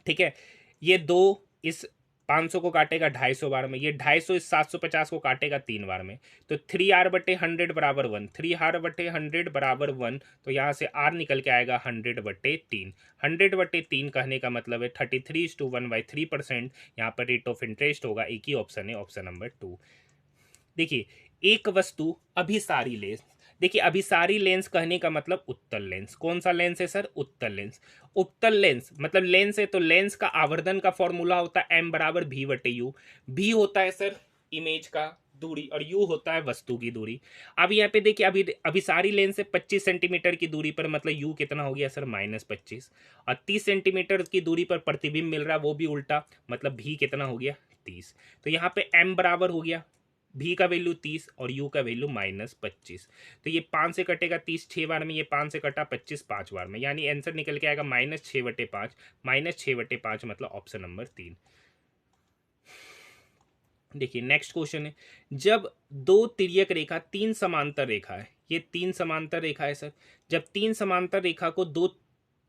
ठीक है, ये 2 इस 500 को काटेगा 250 बार में, ये 250 इस 750 को काटेगा 3 बार में, तो 3r/100 बराबर 1, 3r/100 बराबर 1, तो यहाँ से r निकल के आएगा 100/3। 100/3 कहने का मतलब है 33:1/3% यहाँ पर रेट ऑफ इंटरेस्ट होगा, एक ही ऑप्शन है, ऑप्शन नंबर 2। देखिए एक वस्तु अभिसारी लेंस, देखिए अभिसारी लेंस कहने का मतलब उत्तल लेंस, कौन सा लेंस है सर उत्तल लेंस। उत्तल लेंस मतलब लेंस है तो लेंस का आवर्धन का फॉर्मूला होता है m बराबर v/u, v होता है सर इमेज का दूरी और u होता है वस्तु की दूरी। अब यहाँ पे देखिए अभिसारी लेंस से 25 सेंटीमीटर की दूरी पर, मतलब u कितना हो गया सर -25, और 30 सेंटीमीटर की दूरी पर प्रतिबिंब मिल रहा है वो भी उल्टा, मतलब v कितना हो गया 30। तो यहाँ पे m बराबर हो गया v का वैल्यू 30 और u का वैल्यू -25, तो ये 5 से कटेगा 30 6 बार में, ये 5 से कटा 25 5 बार में, यानी आंसर निकल के आएगा -6/5, -6/5 मतलब ऑप्शन नंबर 3। देखिए नेक्स्ट क्वेश्चन है, जब 2 तिर्यक रेखा 3 समांतर रेखा है, ये 3 समांतर रेखा है सर, जब 3 समांतर रेखा को 2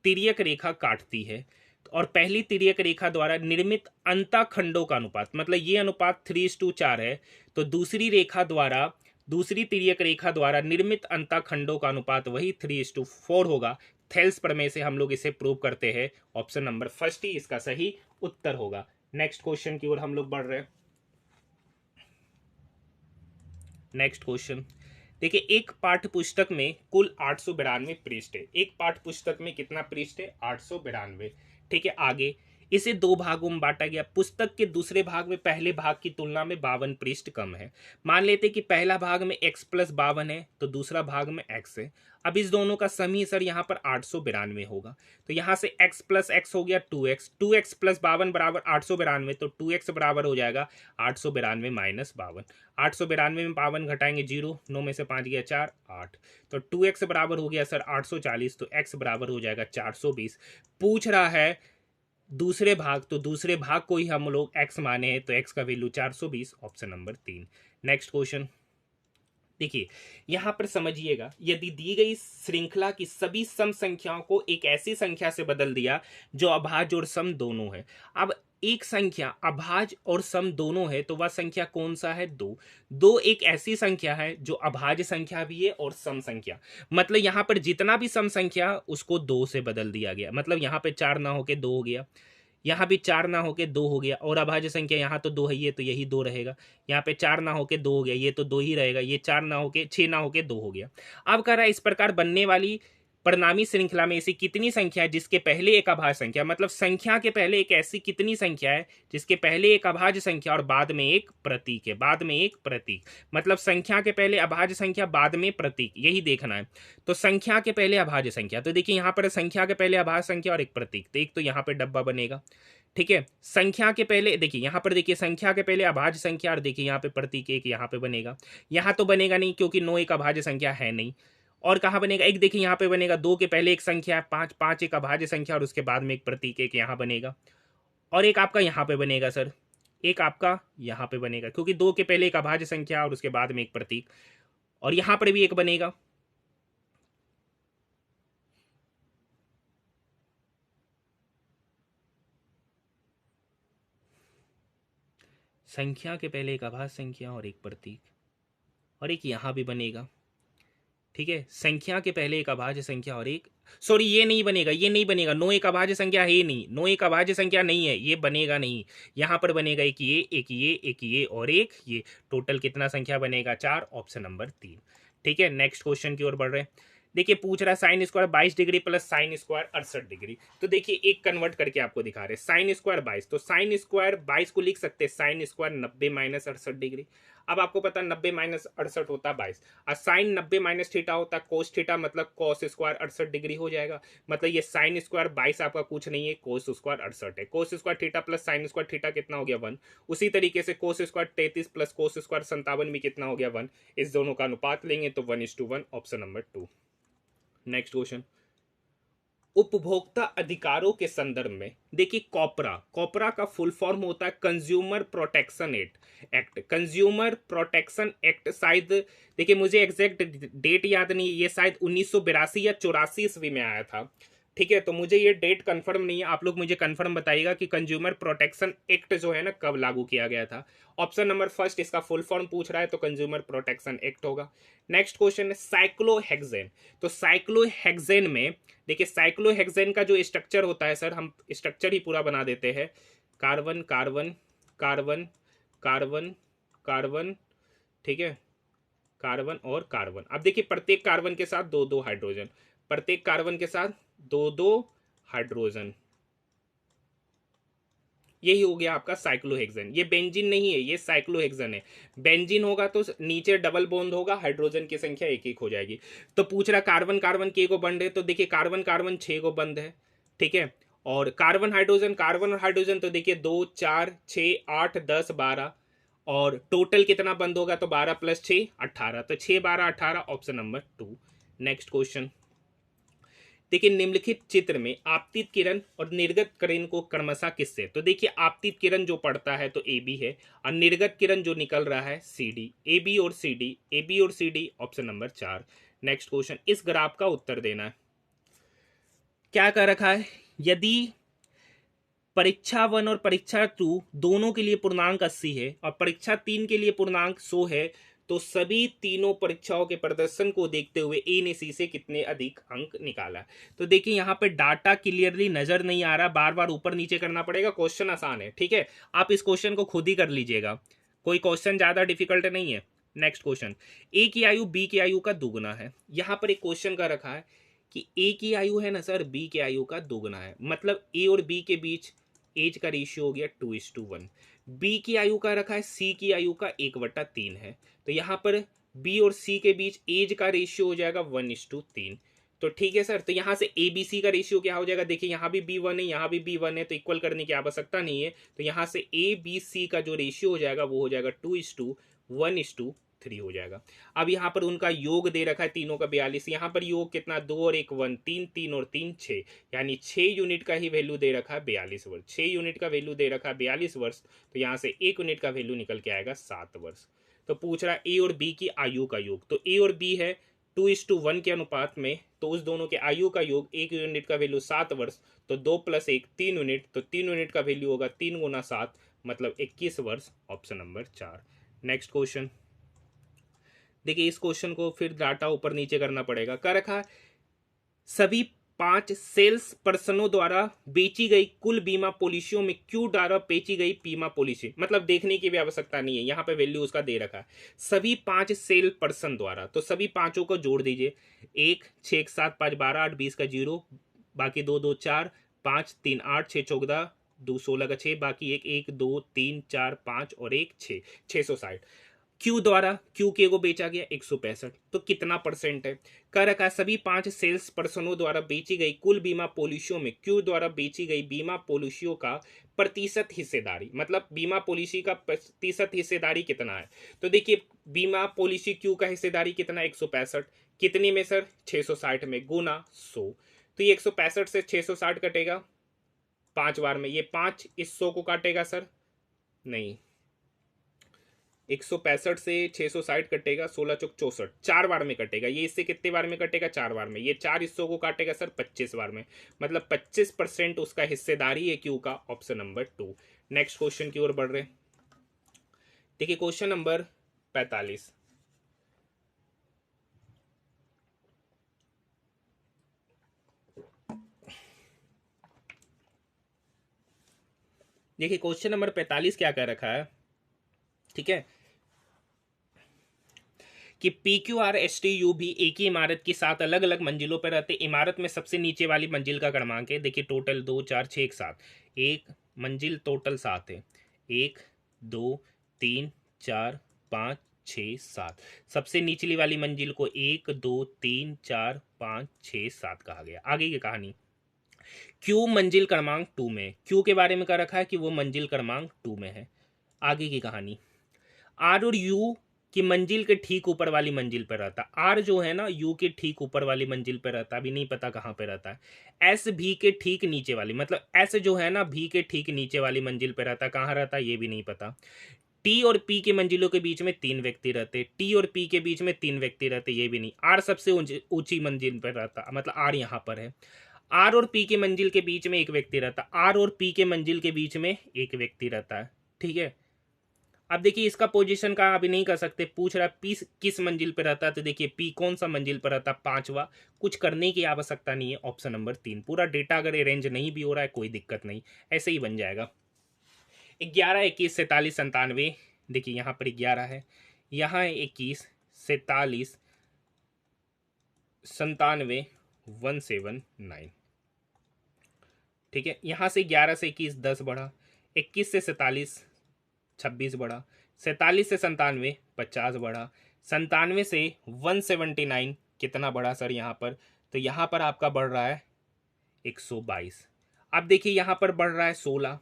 तिर्यक रेखा काटती है और पहली तिर्यक रेखा द्वारा निर्मित अंतःखंडों का अनुपात, मतलब ये अनुपात 3:4 है, तो दूसरी तिर्यक रेखा द्वारा निर्मित अंतःखंडों का अनुपात वही 3:4 होगा। थेल्स प्रमेय से हम लोग इसे प्रूव करते हैं, ऑप्शन नंबर फर्स्ट ही इसका सही उत्तर होगा। नेक्स्ट क्वेश्चन की ओर हम लोग बढ़ रहे हैं। नेक्स्ट क्वेश्चन देखिए, एक पाठ्य पुस्तक में कुल 892 पृष्ठ है, एक पाठ्य पुस्तक में कितना पृष्ठ है 892, ठीक है। आगे इसे 2 भागों में बांटा गया, पुस्तक के दूसरे भाग में पहले भाग की तुलना में 52 पृष्ठ कम है। मान लेते कि पहला भाग में x + 52 है तो दूसरा भाग में x है। अब इस दोनों का सम ही सर यहाँ पर 892 होगा, तो यहाँ से x + x हो गया 2x, 2x + 52 बराबर 892, तो 2x बराबर हो जाएगा 892 - 52, 892 में 52 घटाएंगे 0, 9 में से 5 गया 4 8, तो 2x बराबर हो गया सर 840, तो x बराबर हो जाएगा 420। पूछ रहा है दूसरे भाग, तो दूसरे भाग को ही हम लोग x माने हैं, तो x का value 420, option number 3। Next question देखिए यहां पर समझिएगा, यदि दी गई श्रृंखला की सभी सम संख्याओं को एक ऐसी संख्या से बदल दिया जो अभाज्य और सम दोनों है। अब एक संख्या अभाज्य और सम दोनों है तो वह संख्या कौन सा है? दो। दो एक ऐसी संख्या है जो अभाज्य संख्या भी है और सम संख्या, मतलब यहां पर जितना भी सम संख्या उसको दो से बदल दिया गया, मतलब यहां पे चार ना होके दो हो गया, यहाँ भी चार ना होके दो हो गया, और अभाज्य संख्या यहाँ तो दो है, ये तो यही दो रहेगा। यहाँ पे चार ना होके दो हो गया, ये तो दो ही रहेगा, ये चार ना होके छह ना होके दो हो गया। अब कह रहा है इस प्रकार बनने वाली परिणामी श्रृंखला में ऐसी कितनी संख्या है जिसके पहले एक अभाज्य संख्या, मतलब संख्या के पहले एक ऐसी कितनी संख्या है जिसके पहले एक अभाज्य संख्या और बाद में एक प्रतीक है, बाद में एक प्रतीक, मतलब संख्या के पहले अभाज्य संख्या बाद में प्रतीक, यही देखना है। तो संख्या के पहले अभाज्य संख्या, तो देखिए यहाँ पर संख्या के पहले अभाज्य संख्या और एक प्रतीक, तो एक तो यहाँ पे डब्बा बनेगा। ठीक है, संख्या के पहले देखिए यहाँ पर, देखिए संख्या के पहले अभाज्य संख्या और देखिए यहाँ पे प्रतीक एक यहाँ पे बनेगा। यहाँ तो बनेगा नहीं क्योंकि नौ एक अभाज्य संख्या है नहीं। और कहाँ बनेगा? एक देखिए यहाँ पे बनेगा, दो के पहले एक संख्या है, पाँच, पाँच एक अभाज्य संख्या और उसके बाद में एक प्रतीक एक यहाँ बनेगा। और एक आपका यहाँ पे बनेगा सर, एक आपका यहाँ पे बनेगा क्योंकि दो के पहले एक अभाज्य संख्या और उसके बाद में एक प्रतीक, और यहाँ पर भी एक बनेगा। संख्या के पहले एक अभाज्य संख्या और एक प्रतीक, और एक यहाँ भी बनेगा। ठीक है, संख्या के पहले एक अभाज्य संख्या और एक, सॉरी ये नहीं बनेगा, ये नहीं बनेगा, नो एक अभाज्य संख्या है नहीं, नो एक अभाज्य संख्या नहीं है, ये बनेगा नहीं। यहाँ पर बनेगा एक ये, एक ये, एक ये और एक ये, टोटल कितना संख्या बनेगा? चार, ऑप्शन नंबर 3। ठीक है, नेक्स्ट क्वेश्चन की ओर बढ़ रहे हैं। देखिए पूछ रहा है sine square 22 degree plus sine square 68 degree. तो देखिए एक कन्वर्ट करके आपको दिखा रहे हैं, साइन स्क्वायर 22, तो साइन स्क्वायर 22 को लिख सकते हैं साइन स्क्वायर 90 माइनस 68 डिग्री। अब आपको पता 90 माइनस 68 होता है 22, और साइन 90 माइनस थीटा होता है कोस थीटा, मतलब कोस स्क्वायर 68 डिग्री हो जाएगा। मतलब ये साइन स्क्वायर 22 आपका कुछ नहीं है, कोस स्क्वायर 68 है। Cos square theta plus sine square theta कितना हो गया? 1। उसी तरीके से cos square 33 plus cos square 57 भी कितना हो गया? 1। इस दोनों का अनुपात लेंगे तो 1:1, ऑप्शन नंबर 2। नेक्स्ट क्वेश्चन, उपभोक्ता अधिकारों के संदर्भ में देखिए कॉपरा, कॉपरा का फुल फॉर्म होता है consumer protection act, consumer protection act. शायद देखिए मुझे एग्जैक्ट डेट याद नहीं, ये शायद 1982 या 84 ईस्वी में आया था। ठीक है, तो मुझे ये डेट कंफर्म नहीं है, आप लोग मुझे कंफर्म बताइएगा कि कंज्यूमर प्रोटेक्शन एक्ट जो है ना कब लागू किया गया था। ऑप्शन नंबर फर्स्ट इसका फुल फॉर्म पूछ रहा है तो कंज्यूमर प्रोटेक्शन एक्ट होगा। नेक्स्ट क्वेश्चन है साइक्लोहेक्सेन, तो साइक्लोहेक्सेन में देखिए साइक्लोहेक्सेन का जो स्ट्रक्चर होता है सर, हम स्ट्रक्चर ही पूरा बना देते हैं, carbon carbon carbon carbon carbon, ठीक है, कार्बन और कार्बन। अब देखिए प्रत्येक कार्बन के साथ दो दो हाइड्रोजन, प्रत्येक कार्बन के साथ दो दो हाइड्रोजन, यही हो गया आपका साइक्लोहेक्सेन। ये बेंजीन नहीं है, ये साइक्लोहेक्सेन है। बेंजीन होगा तो नीचे डबल बॉन्ड होगा, हाइड्रोजन की संख्या एक एक हो जाएगी। तो पूछ रहा कार्बन कार्बन के को बंद है, तो देखिए कार्बन कार्बन 6 को बंद है। ठीक है, और कार्बन और हाइड्रोजन तो देखिए 2 4 6 8 10 12, और टोटल कितना बंद होगा? तो 12 + 6 18, तो 6 12 18, ऑप्शन नंबर 2। नेक्स्ट क्वेश्चन, देखिए निम्नलिखित चित्र में आपतित किरण और निर्गत किरण को क्रमशः किससे, तो देखिए आपतित किरण जो पड़ता है तो ए बी है, और निर्गत किरण जो निकल रहा है सी डी, ए बी और सी डी, ए बी और C D, option number 4। Next question, इस ग्राफ का उत्तर देना है। क्या कर रखा है? यदि परीक्षा 1 और परीक्षा 2 दोनों के लिए पूर्णांक 80 है और परीक्षा 3 के लिए पूर्णांक 100 है, तो सभी तीनों परीक्षाओं के प्रदर्शन को देखते हुए ए ने सी से कितने अधिक अंक निकाला। तो देखिए यहाँ पे डाटा क्लियरली नजर नहीं आ रहा, बार बार ऊपर नीचे करना पड़ेगा, क्वेश्चन आसान है। ठीक है, आप इस क्वेश्चन को खुद ही कर लीजिएगा, कोई क्वेश्चन ज्यादा डिफिकल्ट नहीं है। नेक्स्ट क्वेश्चन, ए की आयु बी की आयु का दोगुना है। यहाँ पर एक क्वेश्चन का रखा है कि ए की आयु है ना सर, बी की आयु का दोगुना है, मतलब ए और बी के बीच एज का रेशियो हो गया 2:1। बी की आयु का रखा है सी की आयु का 1/3 है, तो यहाँ पर बी और सी के बीच एज का रेशियो हो जाएगा 1:3। तो ठीक है सर, तो यहाँ से ए बी सी का रेशियो क्या हो जाएगा? देखिए यहाँ भी B1 है, यहाँ भी B1 है, तो इक्वल करने की आवश्यकता नहीं है। तो यहाँ से ए बी सी का जो रेशियो हो जाएगा वो हो जाएगा 2:1:3 हो जाएगा। अब यहाँ पर उनका योग दे रखा है तीनों का 42, यहाँ पर योग कितना? 2 और 1 1, 3 3 और 3 6, यानी 6 यूनिट का ही वैल्यू दे रखा है 42 वर्ष। 6 यूनिट का वैल्यू दे रखा है 42 वर्ष, तो यहाँ से 1 यूनिट का वैल्यू निकल के आएगा 7 वर्ष। तो पूछ रहा है ए और बी की आयु का योग। तो ए और बी है 2:1 के अनुपात में, तो उस दोनों के आयु का योग, एक यूनिट का वैल्यू 7 वर्ष, तो 2 + 1 3 यूनिट, तो 3 यूनिट का वैल्यू होगा 3 × 7 मतलब 21 वर्ष, ऑप्शन नंबर 4। नेक्स्ट क्वेश्चन देखिए, इस क्वेश्चन को फिर डाटा ऊपर नीचे करना पड़ेगा। कर रखा है सभी 5 सेल्स पर्सनों द्वारा बेची गई कुल बीमा पॉलिसियों में क्यू द्वारा बेची गई बीमा पॉलिसी, मतलब देखने की भी आवश्यकता नहीं है, यहाँ पे वैल्यू उसका दे रखा है। सभी 5 सेल पर्सन द्वारा, तो सभी पांचों को जोड़ दीजिए। 1 6 7 5 12 8 20 का 0, बाकी 2 2 4 5 3 8 6 14 2 16 का 6, बाकी 1 1 2 3 4 5 और 1 6, 660। क्यू द्वारा, क्यू के को बेचा गया 165, तो कितना परसेंट है? कर रखा है सभी 5 सेल्स पर्सनों द्वारा बेची गई कुल बीमा पॉलिसियों में क्यू द्वारा बेची गई बीमा पॉलिसियों का प्रतिशत हिस्सेदारी, मतलब बीमा पॉलिसी का प्रतिशत हिस्सेदारी कितना है। तो देखिए, बीमा पॉलिसी क्यू का हिस्सेदारी कितना है? 165। कितने में सर? 660 में, गुना 100। तो ये 165 से 660 कटेगा 5 बार में, ये 5 इस 100 को काटेगा सर? नहीं, 165 से 660 कटेगा, 16 चौक 64, 4 बार में कटेगा। ये इससे कितने बार में कटेगा? 4 बार में। ये 4 हिस्सों को काटेगा सर 25 बार में, मतलब 25% उसका हिस्सेदारी है क्यू का, ऑप्शन नंबर 2। नेक्स्ट क्वेश्चन की ओर बढ़ रहे। देखिए क्वेश्चन नंबर 45। देखिए क्वेश्चन नंबर 45 क्या कर रखा है, ठीक है, कि PQRSTU भी एक ही इमारत की 7 अलग अलग मंजिलों पर रहते। इमारत में सबसे नीचे वाली मंजिल का क्रमांक है, देखिए टोटल 2 4 6 7, एक मंजिल टोटल 7 है, 1 2 3 4 5 6 7। सबसे निचली वाली मंजिल को 1 2 3 4 5 6 7 कहा गया। आगे की कहानी, क्यू मंजिल क्रमांक 2 में, क्यू के बारे में कह रखा है कि वो मंजिल क्रमांक 2 में है। आगे की कहानी, आर और यू की मंजिल के ठीक ऊपर वाली मंजिल पर रहता। आर जो है ना, यू के ठीक ऊपर वाली मंजिल पर रहता, अभी नहीं पता कहाँ पे रहता है। एस भी के ठीक नीचे वाली, मतलब एस जो है ना, भी के ठीक नीचे वाली मंजिल पर रहता, कहाँ रहता ये भी नहीं पता। टी और पी के मंजिलों के बीच में 3 व्यक्ति रहते, टी और पी के बीच में 3 व्यक्ति रहते, ये भी नहीं। आर सबसे ऊंची मंजिल पर रहता, मतलब आर यहाँ पर है। आर और पी के मंजिल के बीच में एक व्यक्ति रहता, आर और पी के मंजिल के बीच में एक व्यक्ति रहता है, ठीक है। अब देखिए इसका पोजीशन का अभी नहीं कर सकते, पूछ रहा है पी किस मंजिल पर रहता है, तो देखिए पी कौन सा मंजिल पर रहता है? 5वां। कुछ करने की आवश्यकता नहीं है, ऑप्शन नंबर 3। पूरा डेटा अगर अरेंज नहीं भी हो रहा है कोई दिक्कत नहीं, ऐसे ही बन जाएगा। 11 21 47 97, देखिए यहाँ पर 11 है, यहाँ है 21 47 97 179, ठीक है। यहाँ से 11 से 21 10 बढ़ा, 21 से 47 26 बढ़ा, 47 से 97 50 बढ़ा, 97 से 179 कितना बढ़ा सर यहाँ पर? तो यहाँ पर आपका बढ़ रहा है 122। अब देखिए यहाँ पर बढ़ रहा है 16,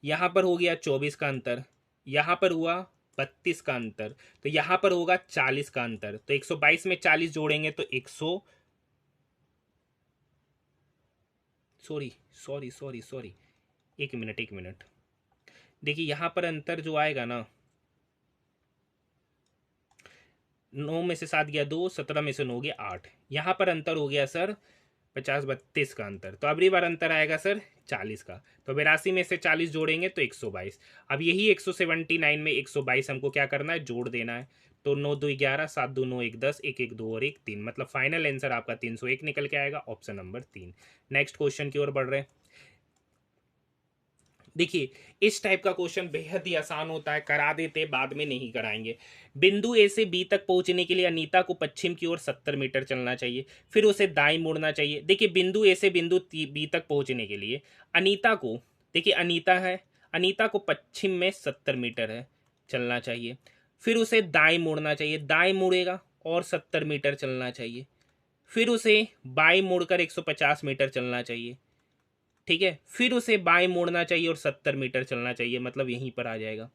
यहाँ पर हो गया 24 का अंतर, यहाँ पर हुआ 32 का अंतर, तो यहाँ पर होगा 40 का अंतर। तो 122 में 40 जोड़ेंगे तो 100 सॉरी, एक मिनट, देखिए यहाँ पर अंतर जो आएगा ना, 9 में से 7 गया 2, 17 में से 9 गया 8, यहाँ पर अंतर हो गया सर 50 32 का अंतर। तो अगली बार अंतर आएगा सर 40 का, तो 82 में से 40 जोड़ेंगे तो 122। अब यही 179 में 122 हमको क्या करना है? जोड़ देना है। तो 9 2 11, 7 2 9 1 10, 1 1 2 और 1 3, मतलब फाइनल आंसर आपका 301 निकल के आएगा, ऑप्शन नंबर 3। नेक्स्ट क्वेश्चन की ओर बढ़ रहे हैं। देखिए इस टाइप का क्वेश्चन बेहद ही आसान होता है, करा देते बाद में नहीं कराएंगे। बिंदु ए से बी तक पहुंचने के लिए अनीता को पश्चिम की ओर 70 मीटर चलना चाहिए, फिर उसे दाएं मुड़ना चाहिए। देखिए बिंदु ए से बिंदु बी तक पहुंचने के लिए अनीता को, देखिए अनीता है, अनीता को पश्चिम में 70 मीटर है चलना चाहिए, फिर उसे दाएं मुड़ना चाहिए, दाएं मुड़ेगा और 70 मीटर चलना चाहिए, फिर उसे बाएं मुड़कर 150 मीटर चलना चाहिए, ठीक है, फिर उसे बाएं मोड़ना चाहिए और 70 मीटर चलना चाहिए, मतलब यहीं पर आ जाएगा,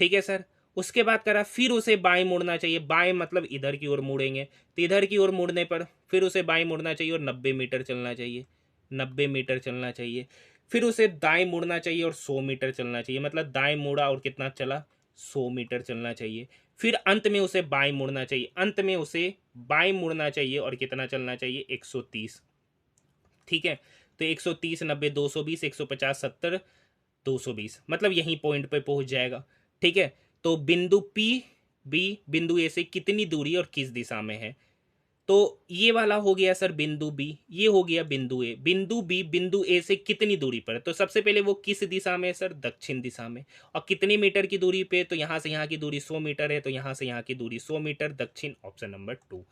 ठीक है सर। उसके बाद करा फिर उसे बाएं मोड़ना चाहिए, बाएं मतलब इधर की ओर मुड़ेंगे, तो इधर की ओर मुड़ने पर फिर उसे बाएं मुड़ना चाहिए और 90 मीटर चलना चाहिए, 90 मीटर चलना चाहिए, फिर उसे दाएं मुड़ना चाहिए और 100 मीटर चलना चाहिए, मतलब दाएं मुड़ा और कितना चला? 100 मीटर चलना चाहिए, फिर अंत में उसे बाएं मुड़ना चाहिए, अंत में उसे बाएं मुड़ना चाहिए और कितना चलना चाहिए 130। ठीक है, तो 130 90 220 150 70 220, मतलब यहीं पॉइंट पे पहुंच जाएगा। ठीक है, तो बिंदु पी बी बिंदु ए से कितनी दूरी और किस दिशा में है? तो ये वाला हो गया सर बिंदु बी, ये हो गया बिंदु ए। बिंदु बी बिंदु ए से कितनी दूरी पर है? तो सबसे पहले वो किस दिशा में है सर? दक्षिण दिशा में। और कितने मीटर की दूरी पे? तो यहाँ से यहाँ की दूरी 100 मीटर है, तो यहाँ से यहाँ की दूरी 100 मीटर, दक्षिण, ऑप्शन नंबर 2।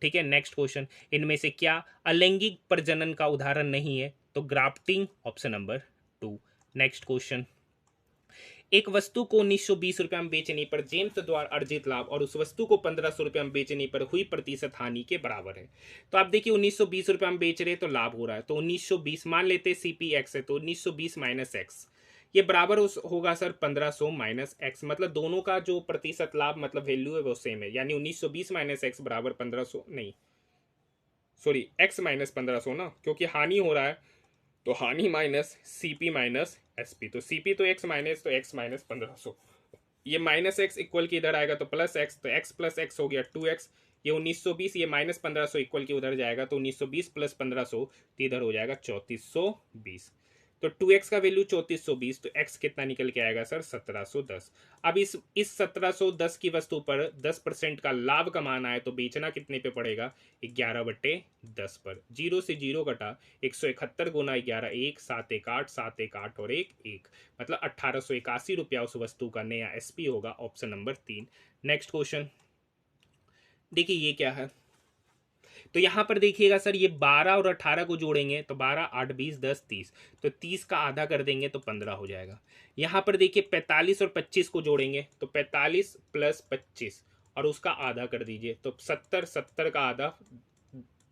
ठीक है, नेक्स्ट क्वेश्चन, इनमें से क्या अलैंगिक प्रजनन का उदाहरण नहीं है? तो grafting, option number 2। Next question, एक वस्तु को 1920 रुपये में बेचने पर जेम्स द्वारा अर्जित लाभ और उस वस्तु को 1500 रुपये में बेचने पर हुई प्रतिशत हानि के बराबर है। तो आप देखिए 1920 रुपये में बेच रहे तो लाभ हो रहा है, तो 1920 मान लेते सीपी एक्स है, तो 1920 माइनस एक्स, ये बराबर होगा सर 1500 माइनस एक्स, मतलब दोनों का जो प्रतिशत लाभ मतलब वैल्यू है वो सेम है, यानी 1920 माइनस एक्स बराबर 1500, नहीं सॉरी एक्स माइनस 1500 ना, क्योंकि हानि हो रहा है तो हानि माइनस सीपी माइनस एसपी, तो सीपी तो एक्स माइनस 1500, ये माइनस एक्स इक्वल के इधर आएगा तो प्लस एक्स, तो एक्स प्लस एक्स हो गया 2x, ये 1920, ये माइनस 1500 इक्वल के उधर जाएगा तो 1920 प्लस 1500 तो इधर हो जाएगा 3420, तो 2x का वैल्यू 3420, तो x कितना निकल के आएगा सर 1710। अब इस 1710 की वस्तु पर 10% का लाभ कमाना है तो बेचना कितने पे पड़ेगा? 11/10 पर। 0 से 0 कटा 171 गुना 11 1 7 1 8 7 1 8 और 1 1, मतलब 1881 रुपया उस वस्तु का नया एसपी होगा, ऑप्शन नंबर 3। नेक्स्ट क्वेश्चन देखिए ये क्या है, तो यहां पर देखिएगा सर ये 12 और 18 को जोड़ेंगे तो 12 8 20 10 30, तो 30 का आधा कर देंगे तो 15 हो जाएगा। यहां पर देखिए 45 और 25 को जोड़ेंगे तो 45 प्लस 25 और उसका आधा कर दीजिए तो 70, 70 का आधा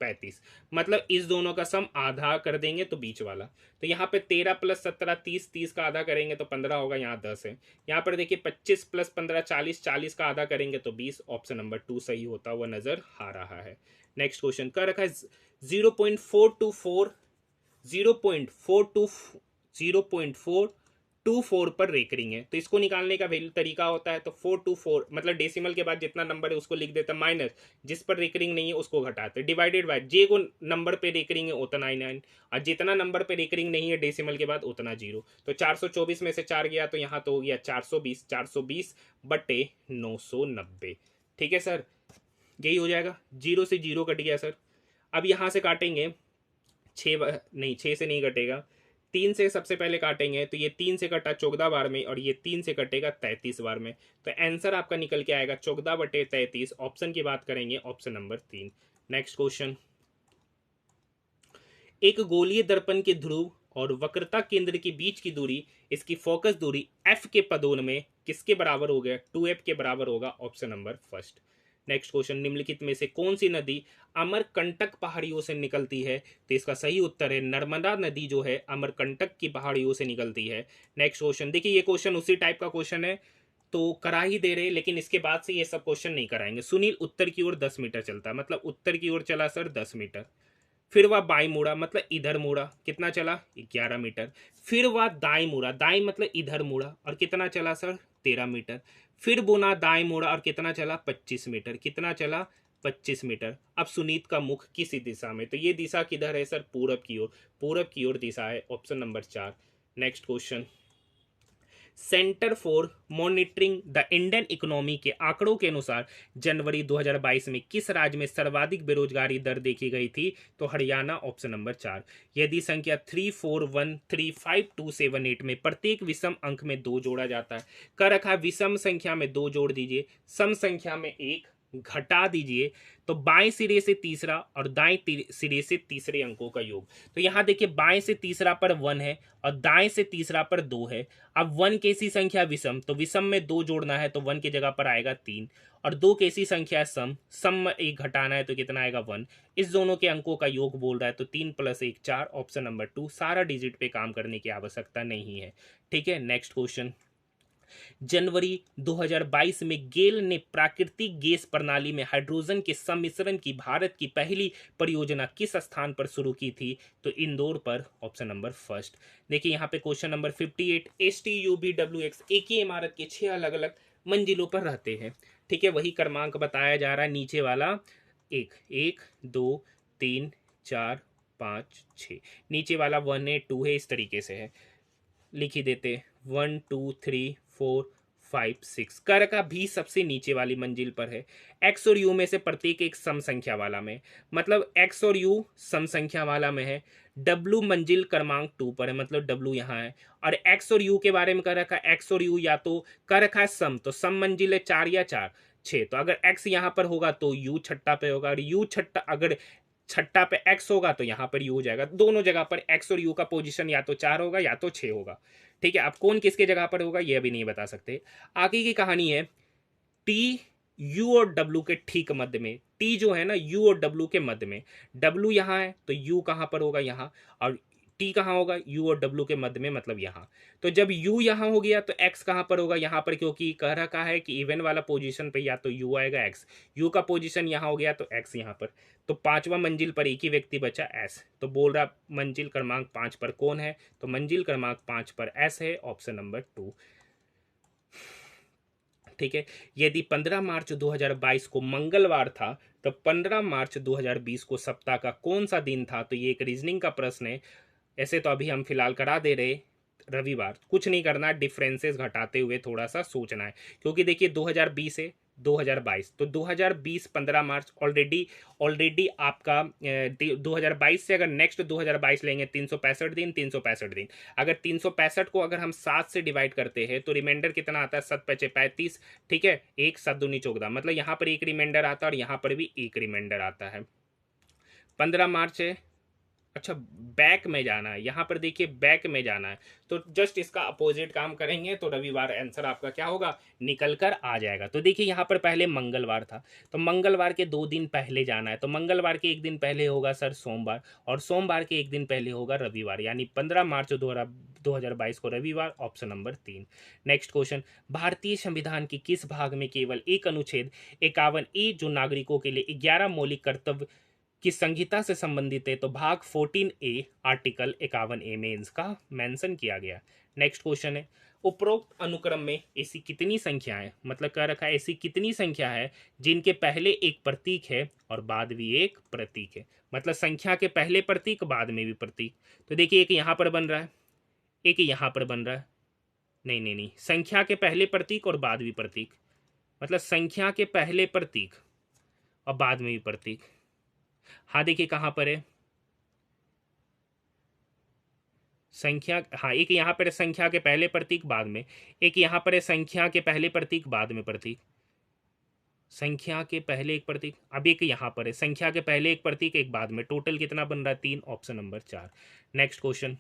35, मतलब इस दोनों का सम आधा कर देंगे तो बीच वाला, तो यहाँ पे 13 प्लस 17 30, 30 का आधा करेंगे तो 15 होगा, यहाँ 10 है। यहाँ पर देखिए 25 प्लस 15 40, 40 का आधा करेंगे तो 20, ऑप्शन नंबर 2 सही होता हुआ नजर आ रहा है। नेक्स्ट क्वेश्चन कर रखा है 0.424 0.424 पर रेकरिंग है, तो इसको निकालने का तरीका होता है तो 424 मतलब डेसिमल के बाद जितना नंबर है उसको लिख देता माइनस, जिस पर रेकरिंग नहीं है उसको घटाते, डिवाइडेड बाय जे को नंबर पे रेकरिंग है उतना 9 और जितना नंबर पे रेकरिंग नहीं है डेसिमल के बाद उतना 0, तो 424 में से 4 गया तो यहाँ तो हो गया 420, 420 बटे 990। ठीक है सर, यही हो जाएगा, 0 से 0 कट गया सर। अब यहाँ से काटेंगे 6 नहीं 6 से नहीं कटेगा, 3 से सबसे पहले काटेंगे तो ये 3 से कटा 14 बार में और ये 3 से कटेगा 33 बार में, तो आंसर आपका निकल के आएगा 14/33, ऑप्शन की बात करेंगे ऑप्शन नंबर 3। नेक्स्ट क्वेश्चन, एक गोलीय दर्पण के ध्रुव और वक्रता केंद्र के बीच की दूरी, इसकी फोकस दूरी f के पदों में किसके बराबर हो गया? 2f के बराबर होगा, option number first. Next question, निम्नलिखित में से कौन सी नदी अमरकंटक पहाड़ियों से निकलती है? तो इसका सही उत्तर है नर्मदा नदी जो है अमरकंटक की पहाड़ियों से निकलती है। नेक्स्ट क्वेश्चन देखिए, ये क्वेश्चन उसी टाइप का क्वेश्चन है तो करा ही दे रहे, लेकिन इसके बाद से ये सब क्वेश्चन नहीं कराएंगे। सुनील उत्तर की ओर 10 मीटर चलता, मतलब उत्तर की ओर चला सर 10 मीटर, फिर वह बाई मुड़ा मतलब इधर मुड़ा, कितना चला 11 मीटर, फिर वह दाई मुड़ा, दाई मतलब इधर मुड़ा और कितना चला सर 13 मीटर, फिर बोना दाई मुड़ा और कितना चला 25 मीटर, कितना चला 25 मीटर। अब सुनीत का मुख किस दिशा में? तो ये दिशा किधर है सर? पूरब की ओर, पूरब की ओर दिशा है, option number 4। Next question, centre for monitoring the Indian economy के आंकड़ों के अनुसार जनवरी 2022 में किस राज्य में सर्वाधिक बेरोजगारी दर देखी गई थी? तो हरियाणा, ऑप्शन नंबर 4। यदि संख्या 34135 में प्रत्येक विषम अंक में 2 जोड़ा जाता है, कर रखा विषम संख्या में 2 जोड़ दीजिए, सम संख्या में 1 घटा दीजिए, तो बाएं सिरे से तीसरा और दाएं सिरे से तीसरे अंकों का योग। तो यहां देखिए बाएं से तीसरा पर 1 है और दाएं से तीसरा पर 2 है। अब 1 कैसी संख्या? विषम, तो विषम में 2 जोड़ना है तो 1 की जगह पर आएगा 3, और 2 कैसी संख्या है? सम, सम में 1 घटाना है तो कितना आएगा 1। इस दोनों के अंकों का योग बोल रहा है तो 3 + 1 4, ऑप्शन नंबर 2। सारा डिजिट पे काम करने की आवश्यकता नहीं है। ठीक है, नेक्स्ट क्वेश्चन, जनवरी 2022 में गेल ने प्राकृतिक गैस प्रणाली में हाइड्रोजन के सम्मिश्रण की भारत की पहली परियोजना किस स्थान पर शुरू की थी? तो इंदौर पर, ऑप्शन नंबर फर्स्ट। देखिए यहाँ पे क्वेश्चन नंबर 58, STUBWX एक ही इमारत के 6 अलग अलग मंजिलों पर रहते हैं। ठीक है, वही क्रमांक बताया जा रहा है नीचे वाला। एक, एक, दो, तीन, चार, पाँच, छः। नीचे वाला 1 है, 2 है, इस तरीके से है, लिख ही देते। 1 2 3 4 5 6। कर का भी सबसे नीचे वाली मंजिल पर है। एक्स और यू में से प्रत्येक एक सम संख्या वाला में, मतलब एक्स और यू सम संख्या वाला में है। डब्लू मंजिल क्रमांक 2 पर है, मतलब डब्लू यहाँ है। और एक्स और यू के बारे में कर रखा है, एक्स और यू या तो कर रखा है सम, तो सम मंजिल है 4 या 4 6। तो अगर एक्स यहाँ पर होगा तो यू छट्टा पे होगा, और यू छट्टा अगर छट्टा पे एक्स होगा तो यहाँ पर यू हो जाएगा। दोनों जगह पर एक्स और यू का पोजीशन या तो 4 होगा या तो 6 होगा। ठीक है, अब कौन किसके जगह पर होगा ये अभी नहीं बता सकते। आगे की कहानी है, टी यू और डब्ल्यू के ठीक मध्य में। टी जो है ना यू और डब्ल्यू के मध्य में, डब्ल्यू यहाँ है तो यू कहाँ पर होगा, यहाँ। और टी कहाँ होगा, यू और डब्ल्यू के मध्य में, मतलब यहाँ। तो जब यू यहाँ हो गया तो एक्स कहाँ पर होगा, यहाँ पर, क्योंकि कह रखा है कि इवन वाला पोजीशन पे या तो यू आएगा एक्स, यू का पोजीशन यहाँ हो गया तो एक्स यहाँ पर। तो पांचवा मंजिल पर एक ही व्यक्ति बचा एस, तो बोल रहा मंजिल क्रमांक 5 पर कौन है, तो मंजिल क्रमांक 5 पर एस है, ऑप्शन नंबर 2। ठीक है, यदि 15 मार्च 2022 को मंगलवार था तो 15 मार्च 2020 को सप्ताह का कौन सा दिन था, तो ये एक रीजनिंग का प्रश्न है। ऐसे तो अभी हम फिलहाल करा दे रहे रविवार, कुछ नहीं करना, डिफरेंसेस घटाते हुए थोड़ा सा सोचना है, क्योंकि देखिए 2020 है 2022, तो 2020 15 मार्च ऑलरेडी ऑलरेडी आपका 2022 से अगर नेक्स्ट 2022 लेंगे 365 दिन, 365 दिन। अगर 365 को अगर हम 7 से डिवाइड करते हैं तो रिमाइंडर कितना आता है, 7 5 35। ठीक है, 1 7 दूनी 14, मतलब यहाँ पर एक रिमाइंडर आता है और यहाँ पर भी एक रिमाइंडर आता है। 15 मार्च है, अच्छा बैक में जाना है, यहाँ पर देखिए बैक में जाना है, तो जस्ट इसका अपोजिट काम करेंगे तो रविवार आंसर आपका क्या होगा, निकल कर आ जाएगा। तो देखिए यहाँ पर पहले मंगलवार था, तो मंगलवार के 2 दिन पहले जाना है, तो मंगलवार के 1 दिन पहले होगा सर सोमवार, और सोमवार के 1 दिन पहले होगा रविवार, यानी 15 मार्च 2022 को रविवार, ऑप्शन नंबर 3। नेक्स्ट क्वेश्चन, भारतीय संविधान की किस भाग में केवल एक अनुच्छेद 51A जो नागरिकों के लिए 11 मौलिक कर्तव्य की संहिता से संबंधित है, तो भाग 14A आर्टिकल 51A में इसका मेंशन किया गया। नेक्स्ट क्वेश्चन है, उपरोक्त अनुक्रम में ऐसी कितनी संख्या है, मतलब कह रखा है ऐसी कितनी संख्या है जिनके पहले एक प्रतीक है और बाद भी एक प्रतीक है, मतलब संख्या के पहले प्रतीक बाद में भी प्रतीक। तो देखिए एक यहाँ पर बन रहा है, एक यहाँ पर बन रहा है, नहीं नहीं नहीं, संख्या के पहले प्रतीक और बाद भी प्रतीक, मतलब संख्या के पहले प्रतीक और बाद में भी प्रतीक। हाँ देखिए कहाँ पर है संख्या, हाँ एक यहाँ पर है संख्या के पहले प्रतीक बाद में, एक यहाँ पर है संख्या के पहले प्रतीक बाद में प्रतीक, संख्या के पहले एक प्रतीक, अब एक यहाँ पर है संख्या के पहले एक प्रतीक एक बाद में, टोटल कितना बन रहा है 3, ऑप्शन नंबर 4। नेक्स्ट क्वेश्चन,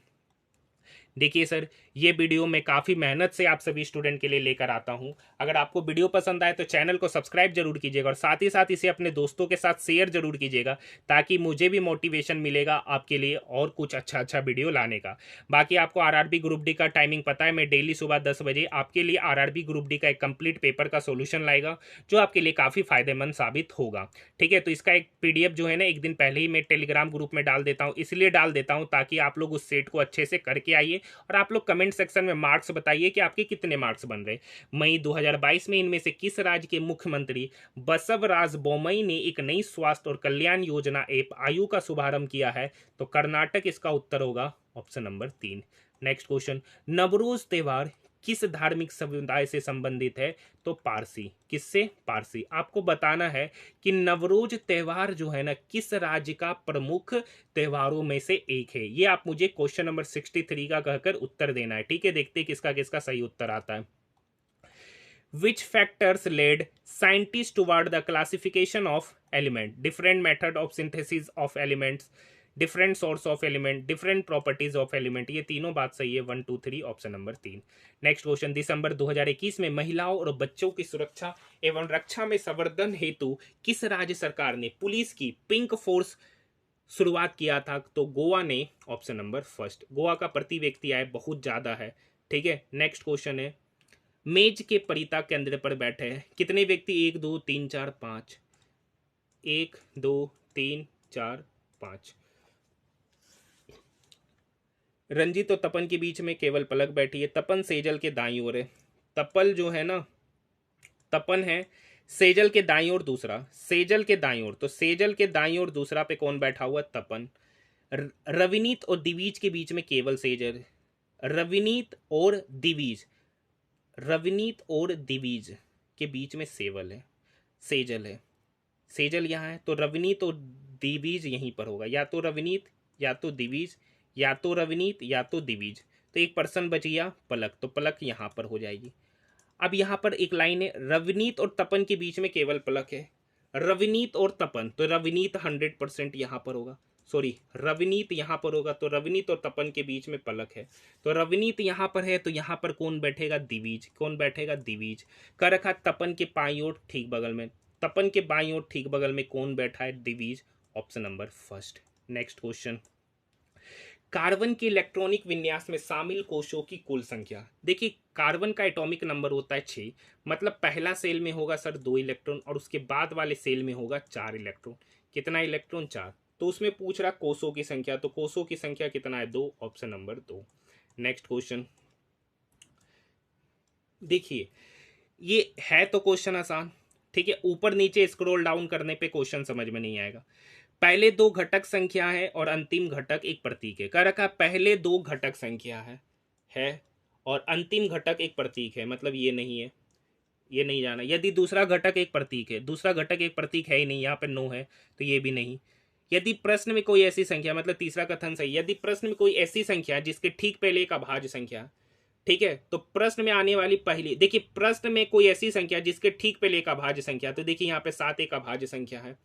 देखिए सर ये वीडियो मैं काफ़ी मेहनत से आप सभी स्टूडेंट के लिए लेकर आता हूं। अगर आपको वीडियो पसंद आए तो चैनल को सब्सक्राइब जरूर कीजिएगा और साथ ही साथ इसे अपने दोस्तों के साथ शेयर जरूर कीजिएगा, ताकि मुझे भी मोटिवेशन मिलेगा आपके लिए और कुछ अच्छा वीडियो लाने का। बाकी आपको आरआरबी ग्रुप डी का टाइमिंग पता है, मैं डेली सुबह 10 बजे आपके लिए आरआरबी ग्रुप डी का एक कंप्लीट पेपर का सोल्यूशन लाएगा, जो आपके लिए काफ़ी फायदेमंद साबित होगा। ठीक है, तो इसका एक PDF जो है ना एक दिन पहले ही मैं टेलीग्राम ग्रुप में डाल देता हूँ, इसलिए डाल देता हूँ ताकि आप लोग उस सेट को अच्छे से करके आइए और आप लोग कमेंट सेक्शन में मार्क्स बताइए कि आपके कितने मार्क्स बन रहे। मई 2022 में इनमें से किस राज्य के मुख्यमंत्री बसवराज बोमई ने एक नई स्वास्थ्य और कल्याण योजना ऐप आयु का शुभारंभ किया है, तो कर्नाटक इसका उत्तर होगा, option number 3। Next question, Navroz त्योहार किस धार्मिक समुदाय से संबंधित है, तो पारसी, किससे, पारसी। आपको बताना है कि नवरोज त्योहार जो है ना किस राज्य का प्रमुख त्योहारों में से एक है, ये आप मुझे क्वेश्चन नंबर 63 का कहकर उत्तर देना है। ठीक है, देखते हैं किसका किसका सही उत्तर आता है। Which factors led scientists toward the classification of element, different method of synthesis of elements, different source of element, different properties of element, ये तीनों बात सही है, 1 2 3, ऑप्शन नंबर 3। नेक्स्ट क्वेश्चन, दिसंबर 2021 में महिलाओं और बच्चों की सुरक्षा एवं रक्षा में संवर्धन हेतु किस राज्य सरकार ने पुलिस की पिंक फोर्स शुरुआत किया था, तो गोवा ने, ऑप्शन नंबर 1। गोवा का प्रति व्यक्ति आय बहुत ज्यादा है। ठीक है, नेक्स्ट क्वेश्चन है, मेज के परिता केंद्र पर बैठे हैं कितने व्यक्ति, 1 2 3 4 5, 1 2 3 4 5। रंजीत और तपन के बीच में केवल पलक बैठी है, तपन सेजल के दाईं ओर है, तपल जो है ना तपन है, सेजल के दाईं ओर दूसरा, सेजल के दाईं ओर, तो सेजल के दाईं ओर दूसरा पे कौन बैठा हुआ? तपन। रविनीत और दिवीज के बीच में केवल सेजल, रविनीत और दिवीज, रविनीत और दिवीज के बीच में सेवल है, सेजल है, सेजल यहाँ है, तो रविनीत और दिवीज यहीं पर होगा, या तो रविनीत या तो दिवीज, या तो रविनीत या तो दिवीज। तो एक पर्सन बच गया पलक, तो पलक यहाँ पर हो जाएगी। अब यहाँ पर एक लाइन है, रविनीत और तपन के बीच में केवल पलक है, रविनीत और तपन, तो रविनीत 100% यहाँ पर होगा, सॉरी रविनीत यहाँ पर होगा, तो रविनीत और तपन के बीच में पलक है, तो रविनीत यहाँ पर है, तो यहाँ पर कौन बैठेगा? दिवीज। कौन बैठेगा? दिवीज। कर रखा तपन के बाईं ओर ठीक बगल में, तपन के बाईं ओर ठीक बगल में कौन बैठा है? दिवीज। Option number first. Next question, carbon के इलेक्ट्रॉनिक विन्यास में शामिल कोषों की कुल संख्या। देखिए कार्बन का एटॉमिक नंबर होता है 6, मतलब पहला सेल में होगा सर 2 इलेक्ट्रॉन और उसके बाद वाले सेल में होगा 4 इलेक्ट्रॉन। कितना इलेक्ट्रॉन? 4। तो उसमें पूछ रहा कोषों की संख्या, तो कोषों की संख्या कितना है? 2। Option number 2। नेक्स्ट क्वेश्चन, देखिए ये है तो क्वेश्चन आसान, ठीक है, ऊपर नीचे स्क्रॉल डाउन करने पे क्वेश्चन समझ में नहीं आएगा। पहले 2 घटक संख्या है और अंतिम घटक एक प्रतीक है। कह रखा पहले 2 घटक संख्या है और अंतिम घटक एक प्रतीक है, मतलब ये नहीं है, ये नहीं जाना। यदि दूसरा घटक एक प्रतीक है, दूसरा घटक एक प्रतीक है ही नहीं, यहाँ पे 9 है तो ये भी नहीं। यदि प्रश्न में कोई ऐसी संख्या, मतलब तीसरा कथन सही, यदि प्रश्न में कोई ऐसी संख्या जिसके ठीक पहले एक अभाज्य संख्या, ठीक है, तो प्रश्न में आने वाली पहली, देखिए प्रश्न में कोई ऐसी संख्या जिसके ठीक पहले एक अभाज्य संख्या, तो देखिए यहाँ पे 7 एक अभाज्य संख्या है,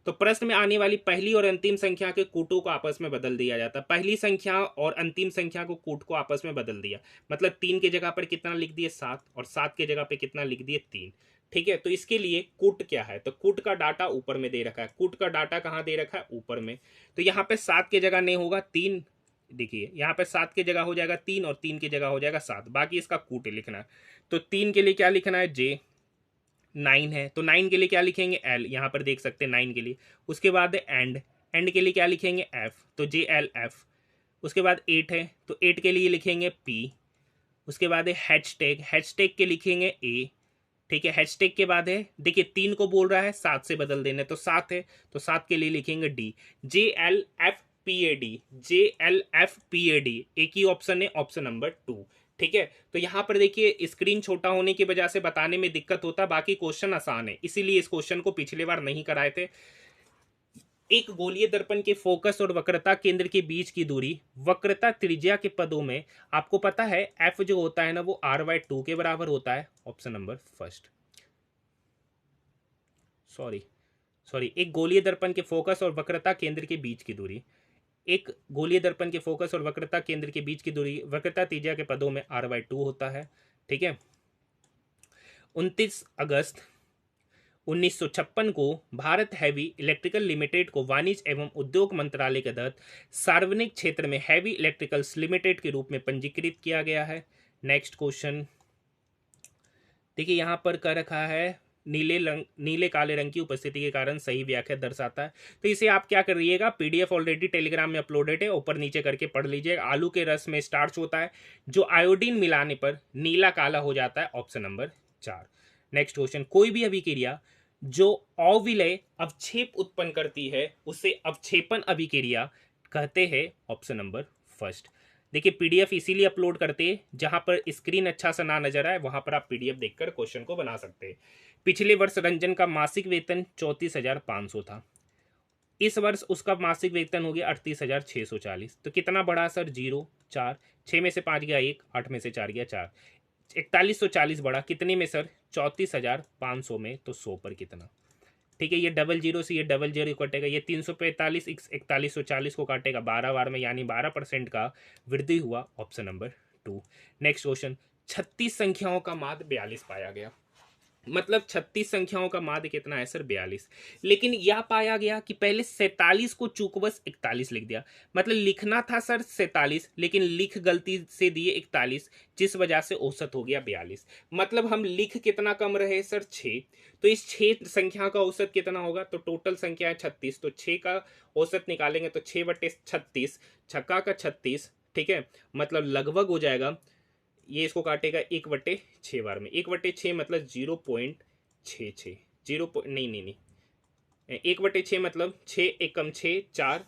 तो प्रश्न में आने वाली पहली और अंतिम संख्या के कूटों को आपस में बदल दिया जाता है। पहली संख्या और अंतिम संख्या को कूट को आपस में बदल दिया, मतलब 3 की जगह पर कितना लिख दिए? 7, और 7 की जगह पे कितना लिख दिए? 3। ठीक है, तो इसके लिए कूट क्या है? तो कूट का डाटा ऊपर में दे रखा है, कूट का डाटा कहाँ दे रखा है? ऊपर में। तो यहाँ पे 7 की जगह नहीं होगा 3, देखिए यहाँ पे 7 की जगह हो जाएगा 3 और 3 की जगह हो जाएगा 7, बाकी इसका कूट लिखना है। तो 3 के लिए क्या लिखना है? जे। 9 है तो 9 के लिए क्या लिखेंगे? एल, यहाँ पर देख सकते हैं 9 के लिए। उसके बाद एंड, एंड के लिए क्या लिखेंगे? एफ, तो जे एल एफ। उसके बाद 8 है तो 8 के लिए लिखेंगे पी। उसके बाद है हैशटैग, हैशटैग के लिखेंगे ए, ठीक है। हैशटैग के बाद है, देखिए 3 को बोल रहा है 7 से बदल देने, तो 7 है तो 7 के लिए लिखेंगे D, J L F P A D, J L F P A D. एक ही ऑप्शन है, ऑप्शन नंबर 2, ठीक है। तो यहां पर देखिए स्क्रीन छोटा होने की वजह से बताने में दिक्कत होता, बाकी क्वेश्चन आसान है, इसीलिए इस क्वेश्चन को पिछले बार नहीं कराए थे। एक गोलीय दर्पण के फोकस और वक्रता केंद्र के बीच की दूरी वक्रता त्रिज्या के पदों में आपको पता है एफ जो होता है ना वो r/2 के बराबर होता है। Option number first. सॉरी एक गोलीय दर्पण के फोकस और वक्रता केंद्र के बीच की दूरी, एक गोलीय दर्पण के फोकस और वक्रता केंद्र के बीच की दूरी वक्रता त्रिज्या के पदों में r/2 होता है, ठीक है। 29 अगस्त 1956 को भारत हैवी इलेक्ट्रिकल लिमिटेड को वाणिज्य एवं उद्योग मंत्रालय के तहत सार्वजनिक क्षेत्र में हैवी इलेक्ट्रिकल्स लिमिटेड के रूप में पंजीकृत किया गया है। नेक्स्ट क्वेश्चन देखिए यहाँ पर कर रखा है नीले काले रंग की उपस्थिति के कारण सही व्याख्या दर्शाता है। तो इसे आप क्या करिएगा, पीडीएफ ऑलरेडी टेलीग्राम में अपलोडेड है, ऊपर नीचे करके पढ़ लीजिएगा। आलू के रस में स्टार्च होता है जो आयोडीन मिलाने पर नीला काला हो जाता है। Option number 4। नेक्स्ट क्वेश्चन, कोई भी अभिक्रिया जो अविलय अवक्षेप उत्पन्न करती है उसे अवक्षेपण अभिक्रिया कहते हैं। Option number first. देखिए पीडीएफ इसीलिए अपलोड करते हैं जहां पर स्क्रीन अच्छा सा ना नजर आए, वहां पर आप पीडीएफ देखकर क्वेश्चन को बना सकते हैं। पिछले वर्ष रंजन का मासिक वेतन 34,500 था, इस वर्ष उसका मासिक वेतन हो गया 38,640। तो कितना बढ़ा सर? 0, 4, 6 में से 5 गया 1, 8 में से 4 गया 4, 4140 बढ़ा कितने में सर? 34,500 में। तो 100 पर कितना? ठीक है, ये डबल जीरो से ये डबल जीरो कटेगा, ये 345 4140 को काटेगा 12 बार में, यानी 12% का वृद्धि हुआ। Option number 2। नेक्स्ट क्वेश्चन, 36 संख्याओं का माध्य 42 पाया गया, मतलब 36 संख्याओं का माध्य कितना है सर? 42। लेकिन यह पाया गया कि पहले 47 को चूकवश 41 लिख दिया, मतलब लिखना था सर 47 लेकिन लिख गलती से दिए 41, जिस वजह से औसत हो गया 42। मतलब हम लिख कितना कम रहे सर? 6। तो इस 6 संख्या का औसत कितना होगा? तो टोटल संख्या है 36, तो 6 का औसत निकालेंगे तो 6/36, छक्का का 36, ठीक है, मतलब लगभग हो जाएगा, ये इसको काटेगा 1/6 बार में, 1/6 मतलब 6 0 नहीं नहीं नहीं, 1/6 मतलब 6 एकम 6 4,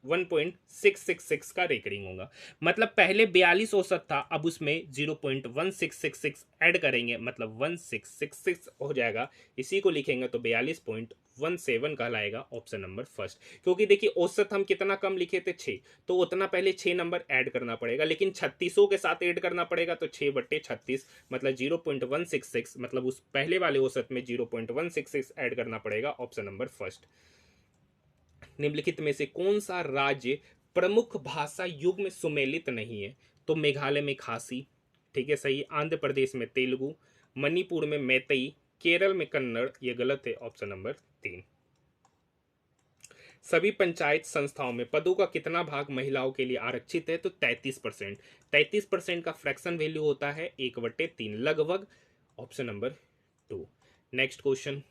1.666 का रेकरिंग होगा। मतलब पहले 42 औसत था, अब उसमें 0.1666 ऐड करेंगे, मतलब 1666 हो जाएगा। इसी को लिखेंगे तो 42.17 कहलाएगा ऑप्शन नंबर फर्स्ट। क्योंकि देखिए औसत हम कितना कम लिखे थे 6, तो उतना पहले 6 नंबर ऐड करना पड़ेगा, लेकिन 3600 के साथ ऐड करना पड़ेगा, तो 6/36 मतलब 0.166, मतलब उस पहले वाले औसत में 0.166 ऐड करना पड़ेगा, ऑप्शन नंबर फर्स्ट। निम्नलिखित में से कौन सा राज्य प्रमुख भाषा युग में सुमेलित नहीं है? तो मेघालय में खासी, ठीक है सही, आंध्र प्रदेश में तेलुगु, मणिपुर में मैतेई, केरल में कन्नड़, ये गलत है, ऑप्शन नंबर 3। सभी पंचायत संस्थाओं में पदों का कितना भाग महिलाओं के लिए आरक्षित है? तो 33%। 33% का फ्रैक्शन वैल्यू होता है 1/3, लगभग, ऑप्शन नंबर 2। नेक्स्ट क्वेश्चन,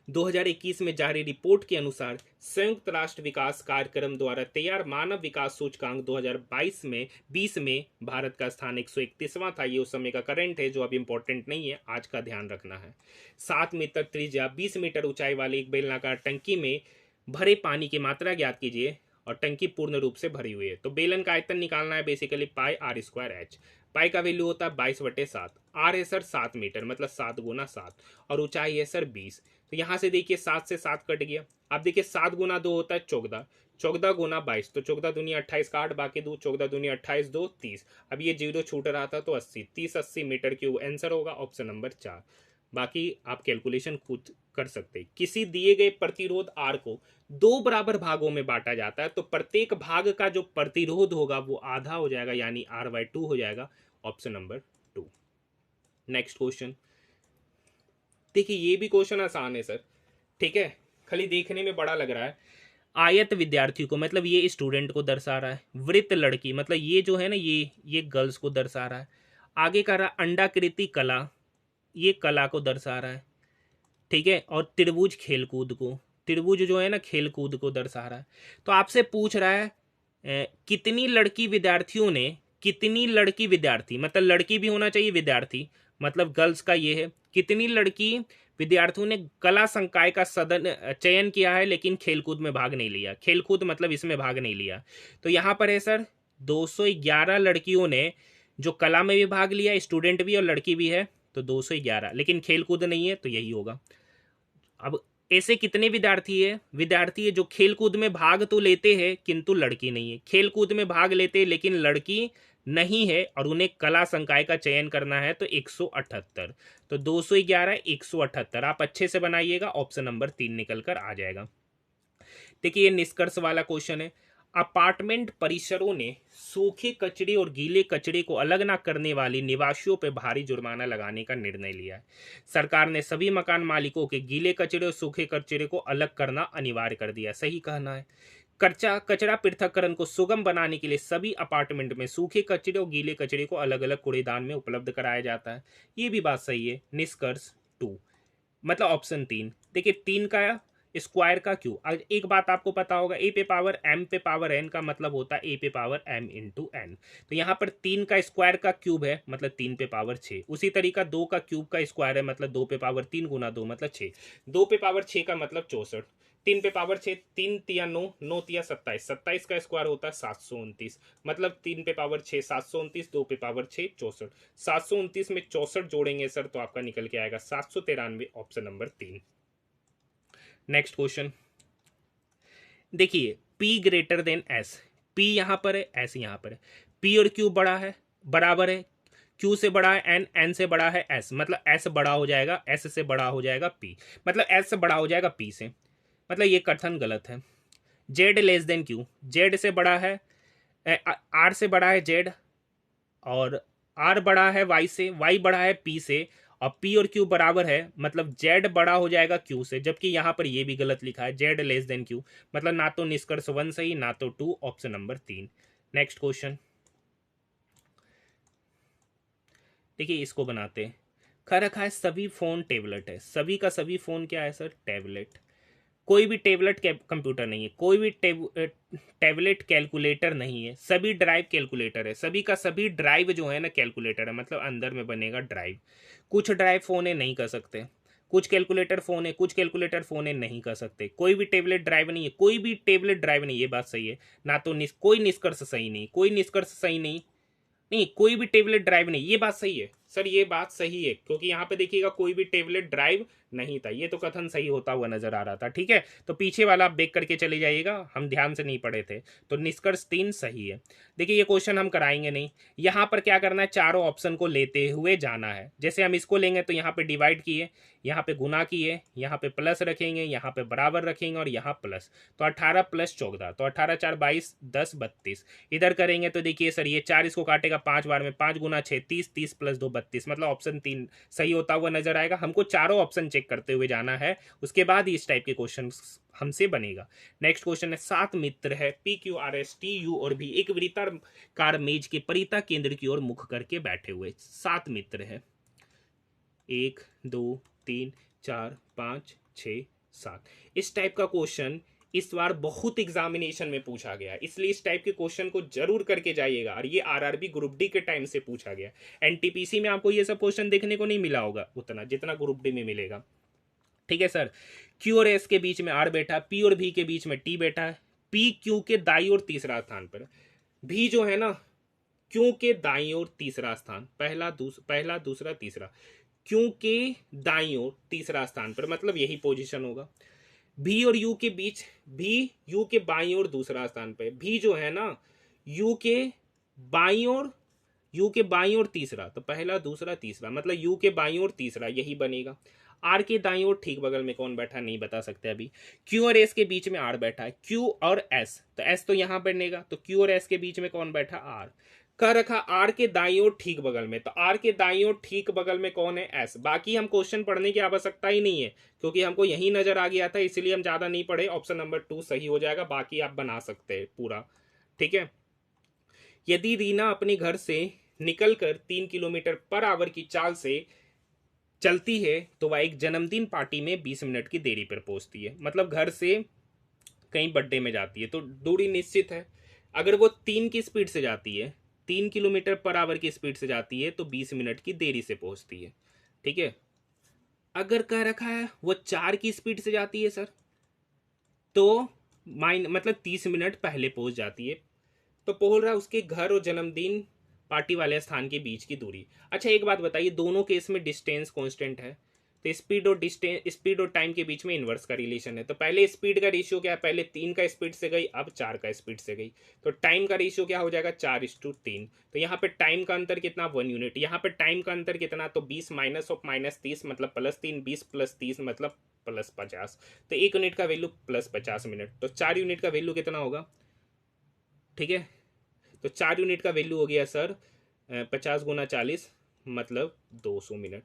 2021 में जारी रिपोर्ट के अनुसार संयुक्त राष्ट्र विकास कार्यक्रम द्वारा तैयार मानव विकास सूचकांक 2020 में भारत का स्थान 131वां था। ये उस समय का करंट है, जो अब इंपॉर्टेंट नहीं है, आज का ध्यान रखना है। 7 मीटर त्रिज्या 20 मीटर ऊंचाई वाली एक बेलनाकार टंकी में भरे पानी की मात्रा ज्ञात कीजिए और टंकी पूर्ण रूप से भरी हुई है। तो बेलन का आयतन निकालना है, basically pi R square H. Pi का वैल्यू होता है 22/7, आर है सर 7 मीटर, मतलब 7 गुना 7, और ऊंचाई है सर 20। तो यहां से देखिए 7 से 7 कट गया। अब देखिए 7 गुना 2 होता है 14, 14 गुना 22, तो 14 दुनिया 28 का 8, बाकी 2, 14 दुनिया 28, 2 30। अब ये 0 छूट रहा था तो 80, 30 80 मीटर क्यूब आंसर होगा, ऑप्शन नंबर 4। बाकी आप कैलकुलेशन खुद कर सकते हैं। किसी दिए गए प्रतिरोध आर को 2 बराबर भागों में बांटा जाता है, तो प्रत्येक भाग का जो प्रतिरोध होगा वो आधा हो जाएगा, यानी R/2 हो जाएगा, ऑप्शन नंबर 2। नेक्स्ट क्वेश्चन, देखिए ये भी क्वेश्चन आसान है सर, ठीक है, खाली देखने में बड़ा लग रहा है। आयत विद्यार्थी को, मतलब ये स्टूडेंट को दर्शा रहा है। वृत्त लड़की, मतलब ये जो है ना, ये गर्ल्स को दर्शा रहा है। आगे का रहा अंडाकृति कला, ये कला को दर्शा रहा है, ठीक है। और त्रिभुज खेलकूद को, त्रिभुज जो है ना खेलकूद को दर्शा रहा है। तो आपसे पूछ रहा है कितनी लड़की विद्यार्थियों ने, कितनी लड़की विद्यार्थी, मतलब लड़की भी होना चाहिए विद्यार्थी, मतलब गर्ल्स का ये है, कितनी लड़की विद्यार्थियों ने कला संकाय का सदन चयन किया है, लेकिन खेलकूद में भाग नहीं लिया। खेलकूद मतलब इसमें भाग नहीं लिया। तो यहाँ पर है सर 211 लड़कियों ने जो कला में भी भाग लिया, स्टूडेंट भी और लड़की भी है, तो 211, लेकिन खेलकूद नहीं है, तो यही होगा। अब ऐसे कितने विद्यार्थी है? विद्यार्थी है जो खेलकूद में भाग तो लेते हैं किंतु लड़की नहीं है, खेलकूद में भाग लेते हैं लेकिन लड़की नहीं है, और उन्हें कला संकाय का चयन करना है, तो 178। तो 211 178 आप अच्छे से बनाइएगा, ऑप्शन नंबर 3 निकल कर आ जाएगा। देखिए ये निष्कर्ष वाला क्वेश्चन है। अपार्टमेंट परिसरों ने सूखे कचरे और गीले कचरे को अलग न करने वाली निवासियों पर भारी जुर्माना लगाने का निर्णय लिया है। सरकार ने सभी मकान मालिकों के गीले कचरे और सूखे कचरे को अलग करना अनिवार्य कर दिया। सही कहना है। कचरा पृथक्करण को सुगम बनाने के लिए सभी अपार्टमेंट में सूखे कचरे और गीले कचरे को अलग अलग कूड़ेदान में उपलब्ध कराया जाता है। ये भी बात सही है। निष्कर्ष 2, मतलब ऑप्शन 3। देखिए 3 का स्क्वायर का क्यू, एक बात आपको पता होगा, ए पे पावर एम पे पावर एन का मतलब होता है ए पे पावर एम इंटू एन। तो यहाँ पर 3 का स्क्वायर का क्यूब है, मतलब 3 पे पावर 6। उसी तरीका 2 का क्यूब का स्क्वायर है, मतलब 2 पे पावर 3 गुना 2 मतलब 6। 2 पे पावर 6 का मतलब 64। 3 पे पावर 6, 3 तिया 9, 9 तिया 27, 27 का स्क्वायर होता है 729, मतलब 3 पे पावर 6 729, 2 पे पावर 6 64। 729 में 64 जोड़ेंगे सर तो आपका निकल के आएगा 793, ऑप्शन नंबर 3। नेक्स्ट क्वेश्चन, देखिए P greater than S, P यहां पर है, S यहां पर है। P और Q बड़ा है, बराबर है, Q से बड़ा है N, N से बड़ा है S, मतलब S बड़ा हो जाएगा, S से बड़ा हो जाएगा P, मतलब S से बड़ा हो जाएगा P से, मतलब ये कथन गलत है। Z less than Q, Z से बड़ा है, R से बड़ा है Z, और R बड़ा है Y से, Y बड़ा है P से, और P और Q बराबर है, मतलब Z बड़ा हो जाएगा Q से, जबकि यहाँ पर ये भी गलत लिखा है, Z लेस देन Q, मतलब ना तो निष्कर्ष 1 सही, ना तो 2, ऑप्शन नंबर 3। नेक्स्ट क्वेश्चन, देखिए इसको बनाते हैं। खा रखा है सभी फोन टेबलेट है, सभी का सभी फोन क्या है सर? टैबलेट। कोई भी टेबलेट कंप्यूटर नहीं है, कोई भी टैबलेट कैलकुलेटर नहीं है, सभी ड्राइव कैलकुलेटर है, सभी का सभी ड्राइव जो है ना कैलकुलेटर है, मतलब अंदर में बनेगा ड्राइव। कुछ ड्राइव फोन है नहीं कर सकते, कुछ कैलकुलेटर फोन है, कुछ कैलकुलेटर फोन है नहीं कर सकते, कोई भी टेबलेट ड्राइव नहीं है, कोई भी टेबलेट ड्राइव नहीं, ये बात सही है ना। तो कोई निष्कर्ष सही नहीं, कोई निष्कर्ष सही नहीं, नहीं कोई भी टेबलेट ड्राइव नहीं, ये बात सही है सर, ये बात सही है, क्योंकि यहाँ पे देखिएगा कोई भी टेबलेट ड्राइव नहीं था, ये तो कथन सही होता हुआ नजर आ रहा था। ठीक है, तो पीछे वाला आप देख करके चले जाइएगा, हम ध्यान से नहीं पढ़े थे। तो निष्कर्ष 3 सही है। देखिए ये क्वेश्चन हम कराएंगे नहीं, यहाँ पर क्या करना है, चारों ऑप्शन को लेते हुए जाना है। जैसे हम इसको लेंगे तो यहाँ पे डिवाइड किए, यहाँ पे गुना किए, यहाँ पे प्लस रखेंगे, यहाँ पे बराबर रखेंगे और यहाँ प्लस, तो 18 प्लस 14, तो 18 4 22 10 32। इधर करेंगे तो देखिए सर ये 4 इसको काटेगा 5 बार में, 5 गुना 6 30, 30 प्लस 2 32, मतलब ऑप्शन 3 सही होता हुआ नजर आएगा। हमको चारों ऑप्शन चेक करते हुए जाना है, उसके बाद ही इस टाइप के क्वेश्चन हमसे बनेगा। नेक्स्ट क्वेश्चन है, 7 मित्र है P Q R S T U और भी एक वृत्ताकार मेज के परिता केंद्र की ओर मुख करके बैठे हुए। 7 मित्र है, 1 2 3 4 5 6 7। इस टाइप का क्वेश्चन इस बार बहुत एग्जामिनेशन में पूछा गया, इसलिए इस टाइप के क्वेश्चन को जरूर करके जाइएगा। और ये आरआरबी ग्रुप डी के टाइम से पूछा गया, एनटीपीसी में आपको ये सब क्वेश्चन देखने को नहीं मिला होगा उतना जितना ग्रुप डी में मिलेगा। ठीक है सर, क्यू और एस के बीच में आर बैठा, पी और भी के बीच में टी बैठा है, पी क्यू के दाई और तीसरा स्थान पर, भी जो है ना क्यू के दाई और तीसरा स्थान, पहला दूसरा तीसरा, क्यू के दाई और तीसरा स्थान पर, मतलब यही पोजीशन होगा। भी और यू के बीच, भी यू के बाई और दूसरा स्थान पे, भी जो है ना यू के बाई और तीसरा, तो पहला दूसरा तीसरा, मतलब यू के बाई और तीसरा यही बनेगा। आर के दाई और ठीक बगल में कौन बैठा नहीं बता सकते अभी। क्यू और एस के बीच में आर बैठा है, क्यू और एस, तो एस तो यहां बनेगा, तो क्यू और एस के बीच में कौन बैठा, आर। कह रखा आर के दाई और ठीक बगल में, तो आर के दाई और ठीक बगल में कौन है, एस। बाकी हम क्वेश्चन पढ़ने की आवश्यकता ही नहीं है, क्योंकि हमको यही नजर आ गया था, इसलिए हम ज्यादा नहीं पढ़े। ऑप्शन नंबर 2 सही हो जाएगा, बाकी आप बना सकते हैं पूरा। ठीक है, यदि रीना अपने घर से निकलकर 3 किलोमीटर पर आवर की चाल से चलती है तो वह एक जन्मदिन पार्टी में 20 मिनट की देरी पर पहुंचती है, मतलब घर से कहीं बर्थडे में जाती है, तो दूरी निश्चित है। अगर वो 3 की स्पीड से जाती है, 3 किलोमीटर पर आवर की स्पीड से जाती है, तो 20 मिनट की देरी से पहुंचती है। ठीक है, अगर कह रखा है वो 4 की स्पीड से जाती है सर, तो मतलब 30 मिनट पहले पहुंच जाती है। तो बोल रहा है उसके घर और जन्मदिन पार्टी वाले स्थान के बीच की दूरी। अच्छा एक बात बताइए, दोनों केस में डिस्टेंस कांस्टेंट है, तो स्पीड और टाइम के बीच में इनवर्स का रिलेशन है। तो पहले स्पीड का रेशियो क्या है, पहले 3 का स्पीड से गई, अब 4 का स्पीड से गई, तो टाइम का रेशियो क्या हो जाएगा, 4:3। तो यहाँ पे टाइम का अंतर कितना, 1 यूनिट। यहाँ पे टाइम का अंतर कितना, तो 20 माइनस ऑफ -30 मतलब +3, 20 + 30 मतलब +50, तो 1 यूनिट का वैल्यू +50 मिनट, तो 4 यूनिट का वैल्यू कितना होगा। ठीक है, तो 4 यूनिट का वैल्यू हो गया सर 50 गुना 40 मतलब 200 मिनट।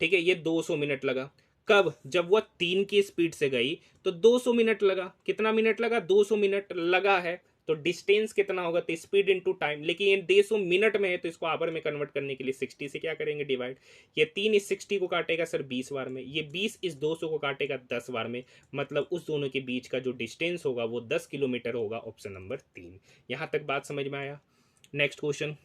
ठीक है, ये 200 मिनट लगा। कब, जब वह 3 की स्पीड से गई तो 200 मिनट लगा। कितना मिनट लगा, 200 मिनट लगा है। तो डिस्टेंस कितना होगा, तो स्पीड इनटू टाइम, लेकिन ये 200 मिनट में है, तो इसको आवर में कन्वर्ट करने के लिए 60 से क्या करेंगे, डिवाइड। ये 3 इस 60 को काटेगा सर 20 बार में, ये 20 इस 200 को काटेगा 10 बार में, मतलब उस दोनों के बीच का जो डिस्टेंस होगा वो 10 किलोमीटर होगा। Option number 3। यहां तक बात समझ में आया। नेक्स्ट क्वेश्चन,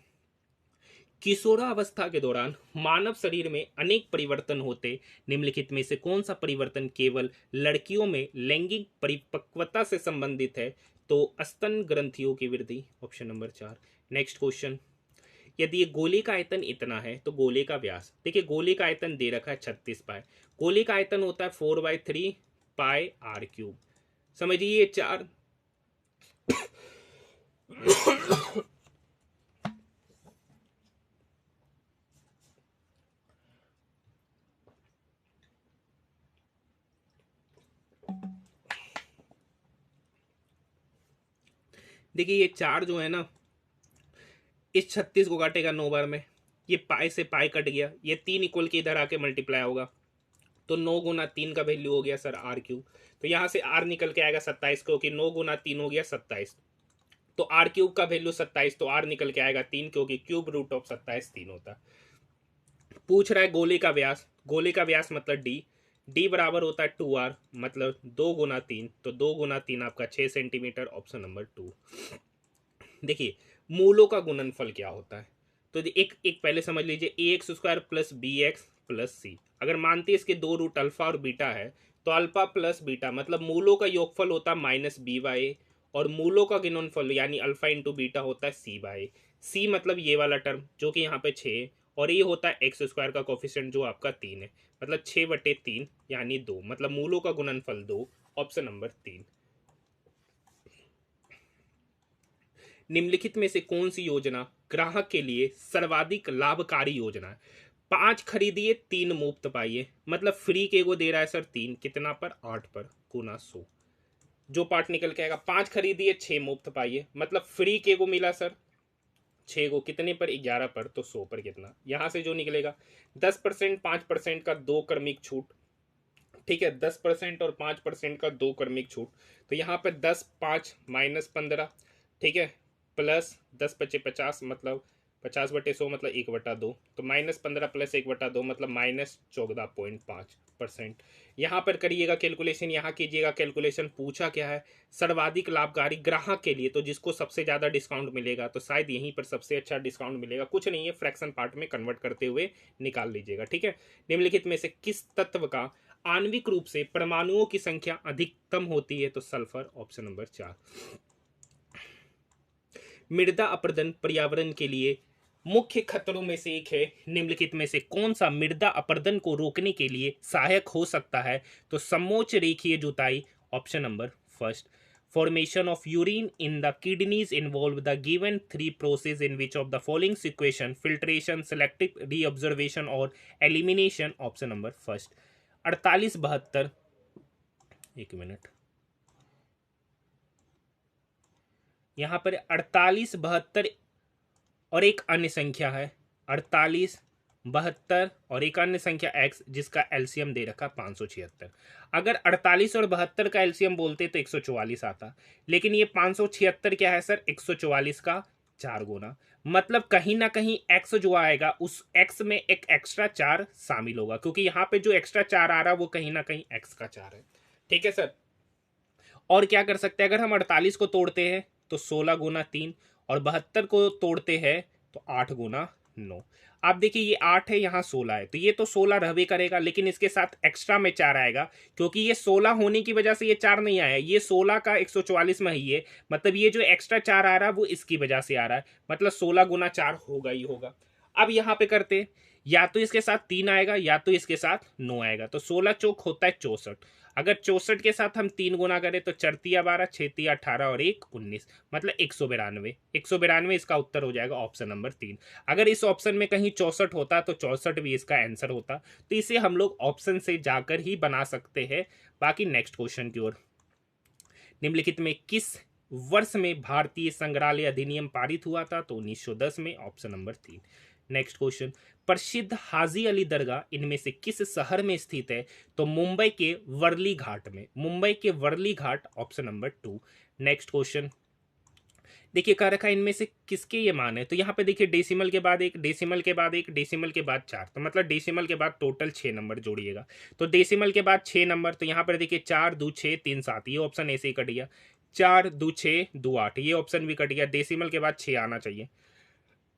किशोरावस्था के दौरान मानव शरीर में अनेक परिवर्तन होते, निम्नलिखित में से कौन सा परिवर्तन केवल लड़कियों में लैंगिक परिपक्वता से संबंधित है, तो स्तन ग्रंथियों की वृद्धि। Option number 4। नेक्स्ट क्वेश्चन, यदि ये गोले का आयतन इतना है तो गोले का व्यास, देखिए गोले का आयतन दे रखा है 36 पाई, गोले का आयतन होता है 4/3 पाई r³। समझिए ये 4 देखिए ये 4 जो है ना, इस 36 को काटेगा 9 बार में, ये पाई से पाई कट गया, ये 3 इक्वल के इधर आके मल्टीप्लाई होगा, तो 9 गुना 3 का वैल्यू हो गया सर r³। तो यहां से r निकल के आएगा 27, क्योंकि 9 गुना 3 हो गया 27, तो r³ का वैल्यू 27, तो r निकल के आएगा 3, क्योंकि क्यूब रूट ऑफ 27 3 होता है। पूछ रहा है गोले का व्यास, गोले का व्यास मतलब d, डी बराबर होता है 2r, मतलब 2 गुना 3, तो 2 गुना 3 आपका 6 सेंटीमीटर, ऑप्शन नंबर 2। देखिए मूलों का गुणनफल क्या होता है, तो एक एक पहले समझ लीजिए, A X square plus B X plus C. अगर मानते हैं इसके दो रूट अल्फा और बीटा है, तो अल्फा प्लस बीटा मतलब मूलों का योगफल होता है माइनस बी बाई, और मूलों का गुणनफल यानी अल्फा इंटू बीटा होता है सी बाई। सी मतलब ये वाला टर्म जो कि यहाँ पे 6, और ये होता है एक्स स्क्वायर का कोफिशिएंट जो आपका 3 है, मतलब 6/3 यानी 2, मतलब मूलों का गुणनफल 2, ऑप्शन नंबर 3। निम्नलिखित में से कौन सी योजना ग्राहक के लिए सर्वाधिक लाभकारी योजना है? 5 खरीदिए 3 मुफ्त पाइए, मतलब फ्री के को दे रहा है सर 3, कितना पर 8 पर, गुना 100। जो पार्ट निकल के आएगा, 5 खरीदिए 6 मुफ्त पाइए, मतलब फ्री के को मिला सर 6 को कितने पर, 11 पर, तो 100 पर कितना, यहां से जो निकलेगा 10%, 5% का 2 क्रमिक छूट, ठीक है, 10% और 5% का 2 क्रमिक छूट, तो यहाँ पे 10 5 -15, ठीक है, प्लस 10 × 50 मतलब 50/100 मतलब 1/2, तो -15 प्लस 1/2 मतलब -14.5%। यहाँ पर करिएगा कैलकुलेशन, यहाँ कीजिएगा कैलकुलेशन। पूछा क्या है, सर्वाधिक लाभकारी ग्राहक के लिए, तो जिसको सबसे ज़्यादा डिस्काउंट मिलेगा, तो शायद यहीं पर सबसे अच्छा डिस्काउंट मिलेगा, कुछ नहीं है, फ्रैक्शन पार्ट में कन्वर्ट करते हुए निकाल लीजिएगा, ठीक है। निम्नलिखित में से किस तत्व का आणविक रूप से परमाणुओं की संख्या अधिकतम होती है, तो सल्फर, ऑप्शन नंबर 4। मृदा अपरदन पर्यावरण के लिए मुख्य खतरों में से एक है, निम्नलिखित में से कौन सा मृदा अपरदन को रोकने के लिए सहायक हो सकता है, तो समोच्च रेखीय जुताई, option number first. Formation of urine in the kidneys involve the given 3 process in which of the following sequence: filtration, selective reabsorption और elimination, ऑप्शन नंबर फर्स्ट। 4872, एक मिनट, यहाँ पर 4872 और एक अन्य संख्या है 4872 और एक अन्य संख्या x, जिसका एलसीएम दे रखा 576। अगर 48 और 72 का एलसीएम बोलते तो 144 आता, लेकिन ये 576 क्या है सर, 144 का 4 गुना, मतलब कहीं ना कहीं x जो आएगा उस x में एक एक्स्ट्रा 4 शामिल होगा, क्योंकि यहाँ पे जो एक्स्ट्रा 4 आ रहा है वो कहीं ना कहीं x का 4 है, ठीक है सर। और क्या कर सकते हैं, अगर हम 48 को तोड़ते हैं तो 16 गुना 3, और 72 को तोड़ते हैं तो 8 गुना 9। आप देखिए ये 8 है, यहाँ 16 है, तो ये तो 16 रहबे करेगा, लेकिन इसके साथ एक्स्ट्रा में 4 आएगा, क्योंकि ये 16 होने की वजह से ये 4 नहीं आया, ये 16 का 144 में ही है, मतलब ये जो एक्स्ट्रा 4 आ रहा है वो इसकी वजह से आ रहा है, मतलब 16 गुना 4 होगा ही होगा। अब यहाँ पे करते, या तो इसके साथ 3 आएगा या तो इसके साथ 9 आएगा, तो 16 चौक होता है 64। अगर 64 के साथ हम 3 गुना करें तो 4 × 12, 6 × 18 और 1 19, मतलब 192। 192 इसका उत्तर हो जाएगा, ऑप्शन नंबर 3। अगर इस ऑप्शन में कहीं 64 होता तो 64 भी इसका आंसर होता, तो इसे हम लोग ऑप्शन से जाकर ही बना सकते हैं। बाकी नेक्स्ट क्वेश्चन की ओर, निम्नलिखित में किस वर्ष में भारतीय संग्रहालय अधिनियम पारित हुआ था, तो 1910 में, ऑप्शन नंबर 3। नेक्स्ट क्वेश्चन, प्रसिद्ध हाजी अली दरगाह इनमें से किस शहर में स्थित है, तो मुंबई के वर्ली घाट में, मुंबई के वर्ली घाट, ऑप्शन नंबर 2। नेक्स्ट क्वेश्चन, देखिए कह रखा है इनमें से किसके ये मान है, तो यहाँ पे देखिए डेसिमल के बाद 1, डेसिमल के बाद 1, डेसिमल के बाद 4, तो मतलब डेसिमल के बाद टोटल 6 नंबर जोड़िएगा, तो डेसिमल के बाद 6 नंबर, तो यहाँ पर देखिए 4 2 6 3 7, ये ऑप्शन ऐसे ही कट गया, 4 2 6 2 8, ये ऑप्शन भी कट गया, डेसिमल के बाद 6 आना चाहिए,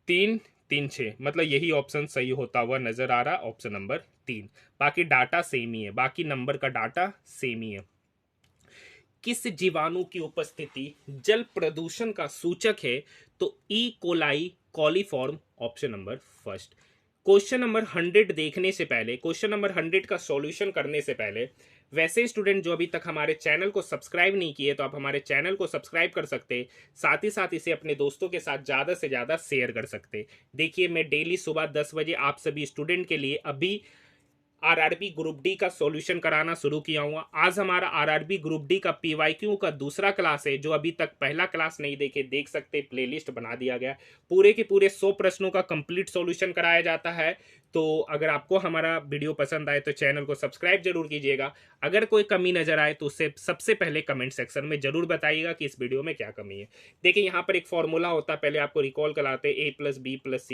3 3 6, मतलब यही ऑप्शन सही होता हुआ नजर आ रहा, ऑप्शन नंबर 3। बाकी डाटा सेम ही है, बाकी नंबर का डाटा सेम ही है। किस जीवाणु की उपस्थिति जल प्रदूषण का सूचक है, तो E coli coliform, option number first. Question number 100 देखने से पहले, क्वेश्चन नंबर 100 का सॉल्यूशन करने से पहले, वैसे स्टूडेंट जो अभी तक हमारे चैनल को सब्सक्राइब नहीं किए तो आप हमारे चैनल को सब्सक्राइब कर सकते, साथ ही साथ इसे अपने दोस्तों के साथ ज़्यादा से ज़्यादा शेयर कर सकते। देखिए मैं डेली सुबह 10 बजे आप सभी स्टूडेंट के लिए अभी आरआरबी ग्रुप डी का सॉल्यूशन कराना शुरू किया हुआ। आज हमारा आरआरबी ग्रुप डी का पीवाईक्यू का दूसरा क्लास है, जो अभी तक पहला क्लास नहीं देखे देख सकते, प्लेलिस्ट बना दिया गया, पूरे के पूरे 100 प्रश्नों का कंप्लीट सॉल्यूशन कराया जाता है। तो अगर आपको हमारा वीडियो पसंद आए तो चैनल को सब्सक्राइब जरूर कीजिएगा, अगर कोई कमी नजर आए तो उसे सबसे पहले कमेंट सेक्शन में जरूर बताइएगा कि इस वीडियो में क्या कमी है। देखिए यहाँ पर एक फॉर्मूला होता है, पहले आपको रिकॉल कराते, a + b + c